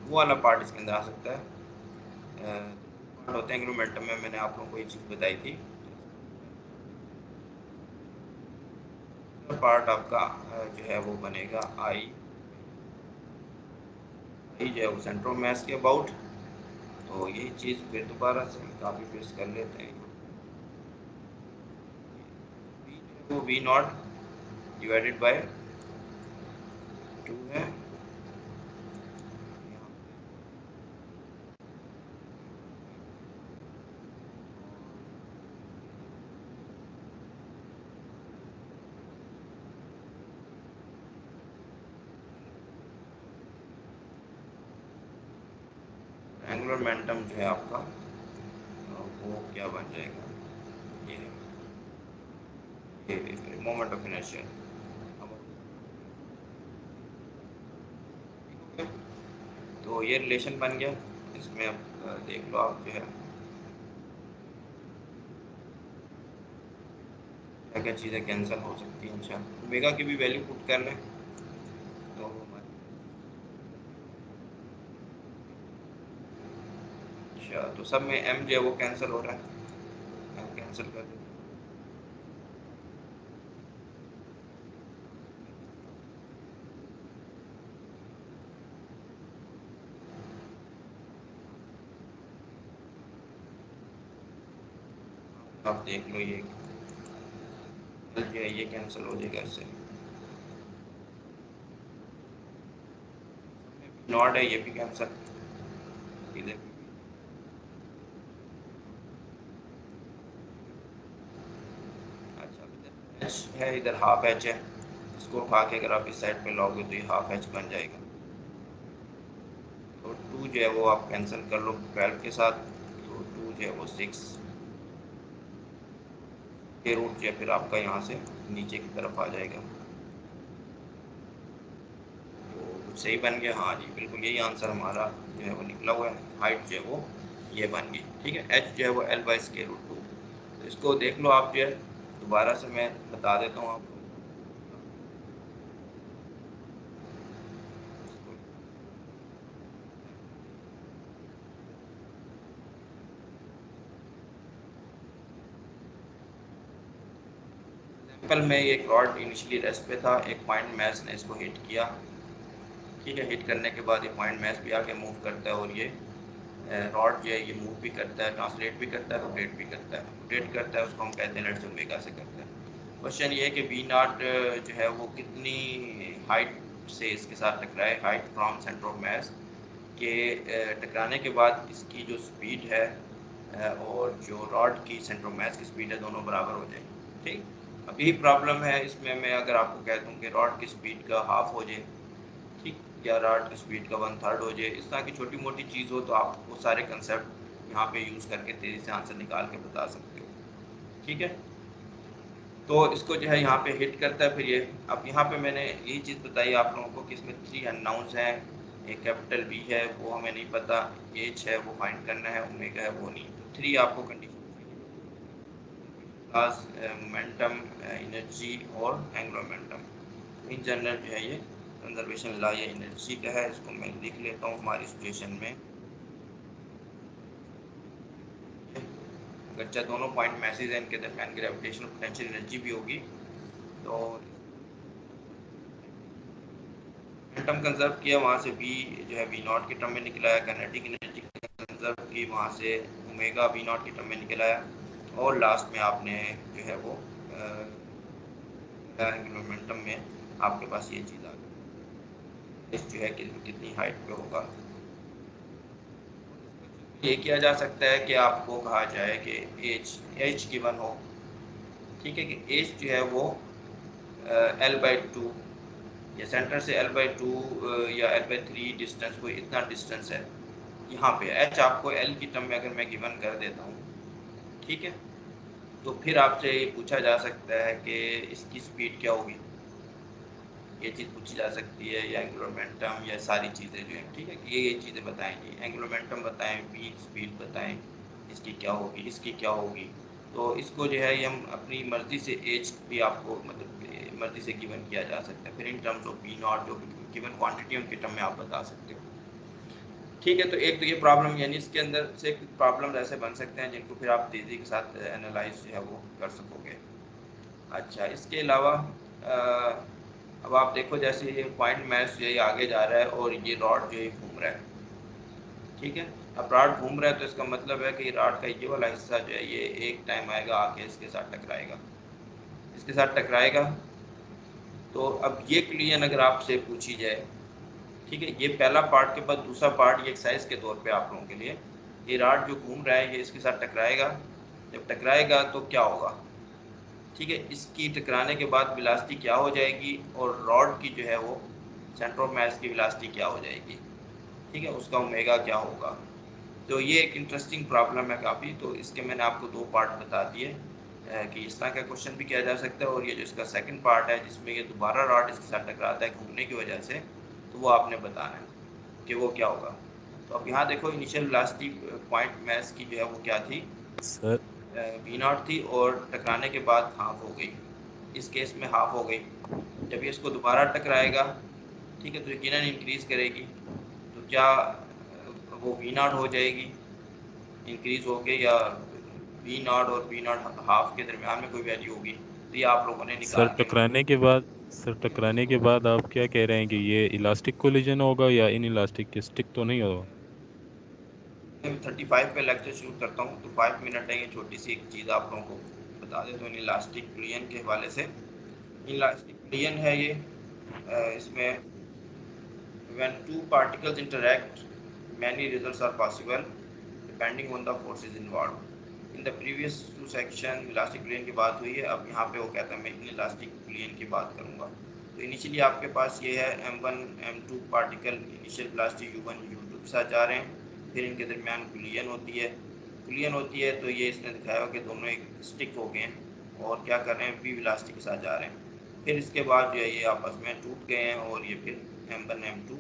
वो वाला पार्ट इसके अंदर आ सकता है। पार्ट होते हैं एंगुलर मोमेंटम में, मैंने आप लोगों को ये चीज़ बताई थी। पार्ट आपका जो है वो बनेगा आई जो है वो सेंटर ऑफ मास के अबाउट। तो यही चीज़ फिर दोबारा से हम काफ़ी पेस्ट कर लेते हैं। वो वी नॉट डिवाइडेड बाय 2 है, एंगुलर मोमेंटम जो है आपका वो क्या बन जाएगा, ये मोमेंट ऑफ इनर्शिया। तो ये रिलेशन बन गया। इसमें अब देख लो आप जो है क्या क्या चीज़ें कैंसिल हो सकती हैं। अच्छा, ओमेगा की भी वैल्यू पुट कर लें तो अच्छा, तो सब में m जो है वो कैंसिल हो रहा है, m कैंसिल कर दें। आप देख लो ये जो है ये कैंसिल हो जाएगा इससे, नॉट है ये भी कैंसिल, इधर अच्छा एच है, इधर हाफ एच है, इसको उठा के अगर आप इस साइड पे लाओगे तो ये हाफ एच बन जाएगा। तो 2 जो है वो आप कैंसिल कर लो 12 के साथ, तो 2 जो है वो 6 के रूट जो है फिर आपका यहाँ से नीचे की तरफ आ जाएगा। तो सही बन गया, हाँ जी बिल्कुल यही आंसर हमारा जो है वो निकला हुआ है। हाइट जो है वो ये बन गई, ठीक है, एच जो है वो L/√2। तो इसको देख लो आप जो है, दोबारा से मैं बता देता हूँ आपको। एग्जाम्पल में एक रॉड इनिशियली रेस्ट पे था, एक पॉइंट मास ने इसको हिट किया, ठीक है, हिट करने के बाद ये पॉइंट मास भी आके मूव करता है और ये रॉड जो है ये मूव भी करता है, ट्रांसलेट भी करता है, रोटेट भी करता है। रोटेट करता है उसको हम कहते हैं लेट्स ओमेगा से करता है। क्वेश्चन ये है कि वी नॉट जो है वो कितनी हाइट से इसके साथ टकराए, हाइट फ्रॉम सेंटर ऑफ मास के टकराने के बाद इसकी जो स्पीड है और जो रॉड की सेंटर ऑफ मास की स्पीड है दोनों बराबर हो जाए, ठीक। अब यही प्रॉब्लम है इसमें, मैं अगर आपको कह दूं कि रॉड की स्पीड का हाफ हो जाए, ठीक, या रॉड की स्पीड का 1/3 हो जाए, इस तरह की छोटी मोटी चीज़ हो तो आप वो सारे कंसेप्ट यहाँ पे यूज़ करके तेज़ी से आंसर निकाल के बता सकते हो, ठीक है। तो इसको जो है यहाँ पे हिट करता है, फिर ये अब यहाँ पे मैंने यही चीज़ बताई आप लोगों को कि इसमें 3 अननाउंस हैं, एक कैपिटल बी है वो हमें नहीं पता, एच है वो फाइंड करना है, ओमेगा है वो नहीं। तो 3 आपको कंडीशन क्लास मोमेंटम, एनर्जी और एंगुलर मोमेंटम। इन जनरल जो है ये कंजर्वेशन लॉ या एनर्जी का है, इसको मैं लिख लेता हूँ हमारी सिचुएशन में। अगर चाहे दोनों पॉइंट मैसेज हैं, इनके दरमियान ग्रेविटेशनल पोटेंशियल एनर्जी भी होगी। तो मोमेंटम कंजर्व किया, वहाँ से बी जो है वी नॉट के टर्म में निकला है, काइनेटिक एनर्जी कंजर्व की, वहाँ से ओमेगा वी नॉट के टर्म में निकला है, और लास्ट में आपने जो है वो एंगुलर मोमेंटम में आपके पास ये चीज़ आ गई, इस जो है कितनी हाइट पे होगा। ये किया जा सकता है कि आपको कहा जाए कि एच गिवन हो, ठीक है, कि एच जो है वो L/2 या सेंटर से L/2 या L/3 डिस्टेंस, कोई इतना डिस्टेंस है यहाँ पे। एच आपको एल की टर्म में अगर मैं गिवन कर देता हूँ, ठीक है, तो फिर आपसे ये पूछा जा सकता है कि इसकी स्पीड क्या होगी, ये चीज़ पूछी जा सकती है, या एंगुलर मोमेंटम, या सारी चीज़ें जो हैं, ठीक है, ये चीज़ें बताएंगी। एंगुलर मोमेंटम बताएं, वी स्पीड बताएं, इसकी क्या होगी, इसकी क्या होगी। तो इसको जो है ये हम अपनी मर्ज़ी से एज भी आपको मतलब मर्ज़ी से गिवन किया जा सकता है। फिर in terms of b naught जो गिवन क्वांटिटी उनके टर्म में आप बता सकते हो, ठीक है। तो एक तो ये प्रॉब्लम, यानी इसके अंदर से कुछ प्रॉब्लम ऐसे बन सकते हैं जिनको फिर आप तेज़ी के साथ एनालाइज जो है वो कर सकोगे। अच्छा, इसके अलावा अब आप देखो, जैसे ये पॉइंट मैच जो है आगे जा रहा है और ये रॉड जो है घूम रहा है, ठीक है। अब रॉड घूम रहा है तो इसका मतलब है कि रॉड का ये वाला हिस्सा जो है ये एक टाइम आएगा आके इसके साथ टकराएगा, इसके साथ टकराएगा। तो अब ये क्लियन अगर आपसे पूछी जाए, ठीक है, ये पहला पार्ट के बाद दूसरा पार्ट ये एक्सरसाइज के तौर पे आप लोगों के लिए, ये रॉड जो घूम रहा है ये इसके साथ टकराएगा, जब टकराएगा तो क्या होगा, ठीक है, इसकी टकराने के बाद वेलोसिटी क्या हो जाएगी, और रॉड की जो है वो सेंटर ऑफ मास की वेलोसिटी क्या हो जाएगी, ठीक है, उसका ओमेगा क्या होगा। तो ये एक इंटरेस्टिंग प्रॉब्लम है काफ़ी। तो इसके मैंने आपको दो पार्ट बता दिए कि इस तरह का क्वेश्चन भी किया जा सकता है, और ये जो इसका सेकंड पार्ट है जिसमें ये दोबारा रॉड इसके साथ टकराता है घूमने की वजह से, तो वो आपने बताना है कि वो क्या होगा। तो अब यहाँ देखो, इनिशियल वेलोसिटी पॉइंट मास की जो है वो क्या थी, सर वी नॉट थी, और टकराने के बाद हाफ हो गई, इस केस में हाफ हो गई। जब ये इसको दोबारा टकराएगा, ठीक है, तो यकीनन इंक्रीज करेगी, तो क्या वो वी नॉट हो जाएगी इंक्रीज होके, या वी नॉट और वी नॉट हाफ के दरमियान में कोई वैल्यू होगी। तो ये आप लोगों ने सर निकाल के मुझे टकराने के बाद सर टकराने के बाद आप क्या कह रहे हैं कि ये इलास्टिक कोलिजन होगा या इन इलास्टिक के स्टिक तो नहीं होगा? 35 पे लेक्चर शुरू करता हूँ, तो 5 मिनट है, ये छोटी सी एक चीज़ आप लोगों को बता देता हूँ इलास्टिक प्लियन के हवाले से। इलास्टिक प्लियन है ये, इसमें when two particles interact many results are possible depending on the forces involved. In the previous two section elastic plane की बात हुई है, अब यहाँ पे वो कहता है मैं इन इलास्टिक प्लेन की बात करूँगा। तो इनिशियली आपके पास ये है m1 m2 particle initial velocity u1 u2 के साथ जा रहे हैं, फिर इनके दरमियान कुलियन होती है, तो ये इसने दिखाया कि दोनों एक स्टिक हो गए हैं और क्या कर रहे हैं, v वेलोसिटी के साथ जा रहे हैं। फिर इसके बाद जो है ये आपस में टूट गए हैं और ये फिर m1 m2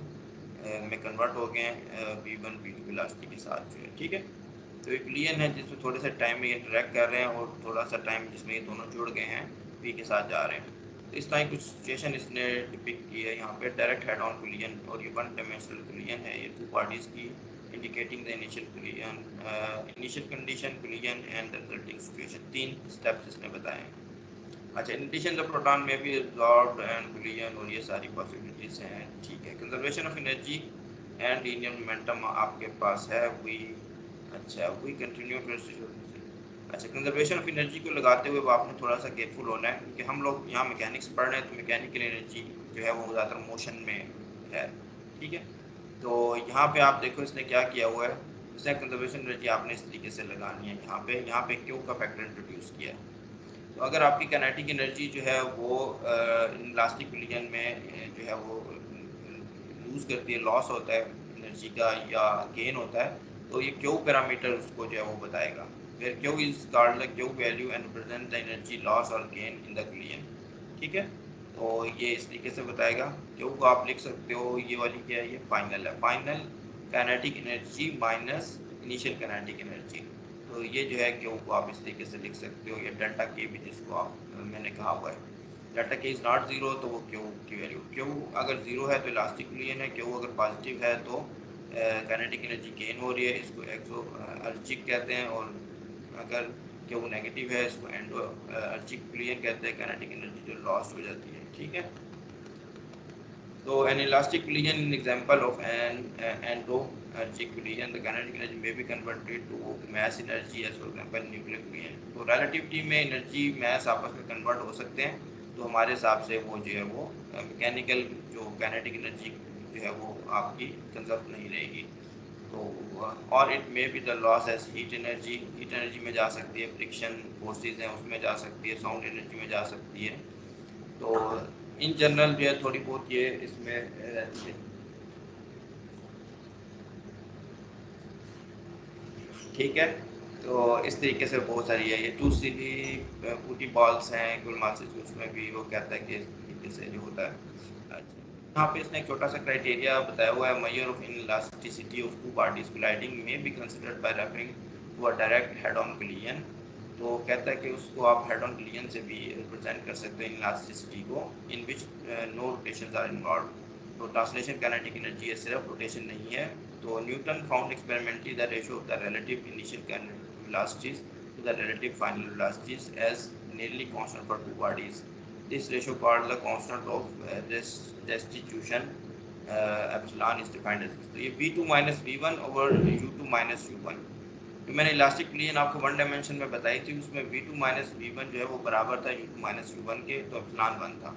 में कन्वर्ट हो गए हैं v1 v2 वेलोसिटी के साथ जो है, ठीक है। तो एक लियन है जिसमें थोड़े से टाइम में ये इंटरेक्ट कर रहे हैं और थोड़ा सा टाइम जिसमें ये दोनों जुड़ गए हैं v के साथ जा रहे हैं। तो इस तरह की कुछ सिचुएशन इसने डिपिक्ट की है यहाँ पे। डायरेक्ट हेड ऑन कुलियन, और ये वन डायमेंशनल कुलियन है, ये टू पार्टीज की indicating the initial कुलियन, initial condition कुलियन and the resulting situation. तीन स्टेप्स इसने बताए हैं। अच्छा, इन एडिशन द प्रोटॉन में भी एब्जॉर्ब्ड एंड बुलियन, और ये सारी पॉसिबिलिटीज हैं, ठीक है। Conservation of energy and linear momentum आपके पास है। वी अच्छा वी कंटिन्यू टू। अच्छा, कंजर्वेशन ऑफ एनर्जी को लगाते हुए आपने थोड़ा सा केयरफुल होना है, क्योंकि हम लोग यहाँ मैकेनिक्स पढ़ रहे हैं, तो मैकेनिकल एनर्जी जो है वो ज़्यादातर मोशन में है, ठीक है। तो यहाँ पे आप देखो इसने क्या किया हुआ है, इसने कंजर्वेशन एनर्जी आपने इस तरीके से लगानी है। यहाँ पे क्यू का फैक्टर इंट्रोड्यूस किया है। तो अगर आपकी काइनेटिक एनर्जी जो है वो इलास्टिक विलियन में जो है वो लूज़ करती है, लॉस होता है एनर्जी का या गेन होता है, तो ये क्यू पैरामीटर उसको जो है वो बताएगा। फिर Q is called the Q value and represent the energy loss और गेन इन द विलियन, ठीक है। तो ये इस तरीके से बताएगा। क्यू को आप लिख सकते हो, ये वाली क्या है, ये फाइनल है, final kinetic energy minus initial kinetic energy. तो ये जो है क्यू को आप इस तरीके से लिख सकते हो, ये डेल्टा के भी जिसको आप मैंने कहा हुआ है। डेल्टा के इज नॉट जीरो, तो वो क्यू की वैल्यू, क्यू अगर जीरो है तो इलास्टिक विलियन है, क्यू अगर पॉजिटिव है तो काइनेटिक एनर्जी गेन हो रही है, इसको एक्सो अर्जिक कहते हैं, और अगर क्यू नेगेटिव है इसको एंडो अर्जिक विलियन कहते हैं, काइनेटिक एनर्जी जो लॉस्ट हो जाती है, ठीक है। So an elastic collision is an example of an endo-ergic collision. The kinetic energy may be converted to mass energy as for example nuclear collision. तो relativity में energy mass आपस में convert हो सकते हैं। तो हमारे हिसाब से वो जो है वो मैकेनिकल जो काइनेटिक एनर्जी जो है वो आपकी कंजर्व नहीं रहेगी। तो और it may be the loss as heat energy में जा सकती है, फ्रिक्शन फोर्सेज हैं उसमें जा सकती है, साउंड एनर्जी में जा सकती है। तो इन जनरल जो है थोड़ी बहुत ये इसमें रहती है। ठीक है, तो इस तरीके से बहुत सारी है। ये 2 सीबी फूटी बॉल्स हैं गुलमासिस, उसमें भी वो कहता है कि इस तरीके से जो होता है। अच्छा, यहाँ पे इसने एक छोटा सा क्राइटेरिया बताया हुआ है, measure of inelasticity of two parties colliding may be considered by referring to a direct head on collision. तो कहता है कि उसको आप हेड ऑन कोलिजन से भी रिप्रेजेंट कर सकते हैं इनलास्टिसिटी को, in which no rotations are involve. तो ट्रांसलेशन काइनेटिक एनर्जी है, सिर्फ रोटेशन नहीं है। तो Newton found experimentally the ratio of the relative initial kinetic velocities to the relative final velocities as nearly constant for two bodies. This ratio called the constant of restitution epsilon is defined as तो ये v2 minus v1 over u2 minus u1। तो मैंने elastic plane आपको one dimension में बताई थी, उसमें v2 minus v1 जो है वो बराबर था u2 माइनस u1 के, तो एप्सिलॉन 1 था।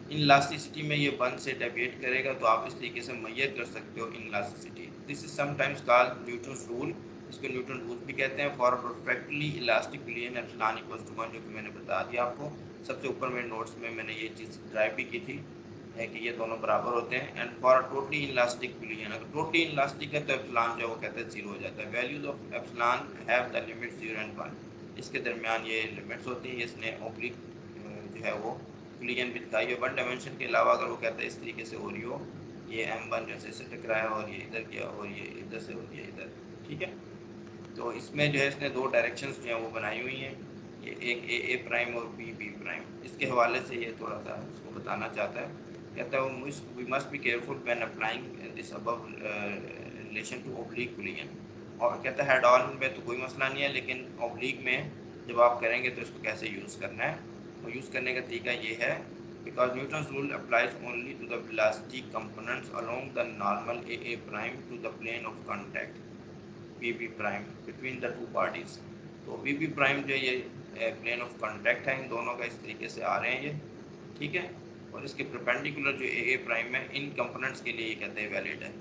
इन इलास्टिसिटी में ये 1 से डेविएट करेगा, तो आप इस तरीके से मेजर कर सकते हो inelasticity. This is sometimes called Newton's rule, इसको न्यूटन रूल भी कहते हैं। For perfectly elastic plane epsilon equals to 1, जो कि मैंने बता दिया आपको। सबसे ऊपर मेरे नोट्स में मैंने ये चीज़ ड्राइव भी की थी है कि ये दोनों बराबर होते हैं। And for totally elastic plane, अगर टोटली इलास्टिक है तो एप्सिलॉन जो है वो कहते हैं 0 हो जाता है। Values of epsilon have the limit 0 and 1, इसके दरमियान ये लिमिट्स होती हैं। इसने ओब्लिक जो है वो प्लेन भी दिखाई है वन डायमेंशन के अलावा। अगर वो कहता है इस तरीके से हो रही हो, ये m1 जैसे से टकराया और ये इधर गया और ये इधर से हो गया इधर, ठीक है। तो इसमें जो है इसने दो डायरेक्शंस जो हैं वो बनाई हुई हैं, ये एक ए प्राइम और बी प्राइम। इसके हवाले से ये थोड़ा सा इसको बताना चाहता है। कहता है we must be careful when applying this above relation to oblique collision. और कहता है हेड ऑन में तो कोई मसला नहीं है, लेकिन ओब्लिक में जब आप करेंगे तो इसको कैसे यूज़ करना है। और यूज़ करने का तरीका ये है, because Newton's rule applies only to the velocity components along the normal a prime to the plane of contact bb prime between the two parties। तो bb prime जो ये प्लेन ऑफ कॉन्टैक्ट है, इन दोनों का इस तरीके से आ रहे हैं ये, ठीक है। और इसके परपेंडिकुलर जो a प्राइम है इन कंपोनेंट्स के लिए ये कहते हैं वैलिड है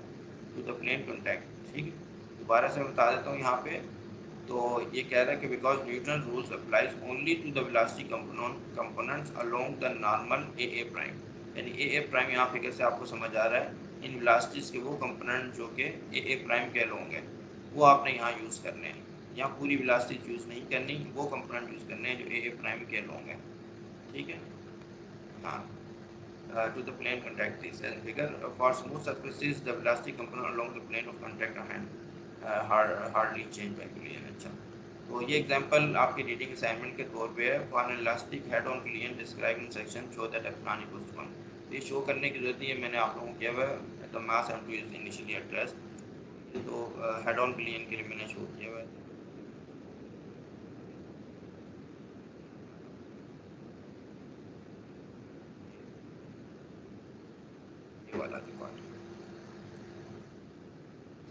टू द प्लेन कॉन्टैक्ट, ठीक है। दोबारा से बता देता हूँ यहाँ पे। तो ये कह रहा है कि because Newton rules applies only to the velocity components along the normal a prime, यानी ए प्राइम यहाँ पे कैसे आपको समझ आ रहा है, इन वेलोसिटीज के वो कंपोनेंट जो कि ए प्राइम के अलोंग है वो आपने यहाँ यूज़ करने हैं। यहाँ पूरी वेलोसिटी यूज़ नहीं करनी, वो कंपोनेंट यूज़ करने हैं जो ए प्राइम के अलोंग है, ठीक है। हाँ, to the plane contact is as figure for smooth surfaces the velocity component along the plane of contact and hardly change by collision। अच्छा, तो ये एग्जांपल आपके रीडिंग असाइनमेंट के तौर पे है। For an elastic head on collision describe in section show that epsilon equals to 1। ये show करने की जरूरत नहीं है, मैंने आप लोगों को किया हुआ है। The mass m2 is initially address, तो हेड ऑन कोलिजन के लिए मैंने शो किया हुआ है। ये वाला रिकॉर्ड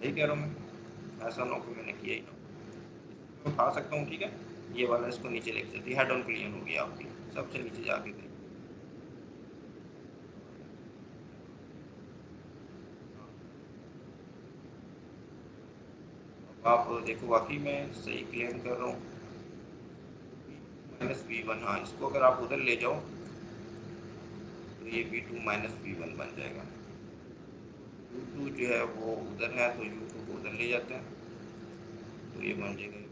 सही कह रहा हूँ मैं, ऐसा ना कि मैंने किया ही ना उठा सकता हूँ, ठीक है। ये वाला इसको नीचे लेके चलती है, हेड ऑन क्लियर हो गया आपकी, सबसे नीचे जाके गई। आप देखो वाकई मैं सही क्लेम कर रहा हूँ। माइनस v1, हाँ इसको अगर आप उधर ले जाओ तो ये v2 माइनस v1 बन जाएगा। u2 जो है वो उधर है तो u2 को उधर ले जाते हैं तो ये बन जाएगा।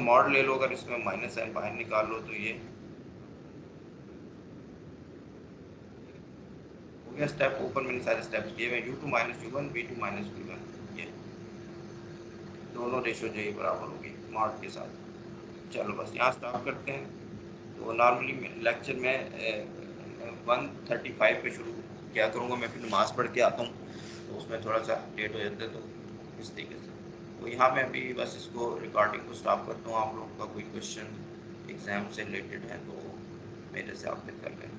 मॉड ले लो, अगर इसमें माइनस साइन बाहर निकाल लो तो ये हो गया स्टेप। ऊपर मैंने सारे स्टेप्स किए हुए, u2 minus u1 v2 minus v1, ये दोनों रेशो जो है बराबर होगी मॉड के साथ। चलो बस यहाँ स्टॉप करते हैं। तो नॉर्मली लेक्चर में 1:35 पे शुरू क्या करूँगा, मैं फिर नमाज़ पढ़ के आता हूँ तो उसमें थोड़ा सा लेट हो जाता है, तो इस तरीके से। तो यहाँ मैं अभी बस इसको रिकॉर्डिंग को स्टॉप करता हूँ। आप लोगों का कोई क्वेश्चन एग्ज़ाम से रिलेटेड है तो मेरे से आप फिर कर लें।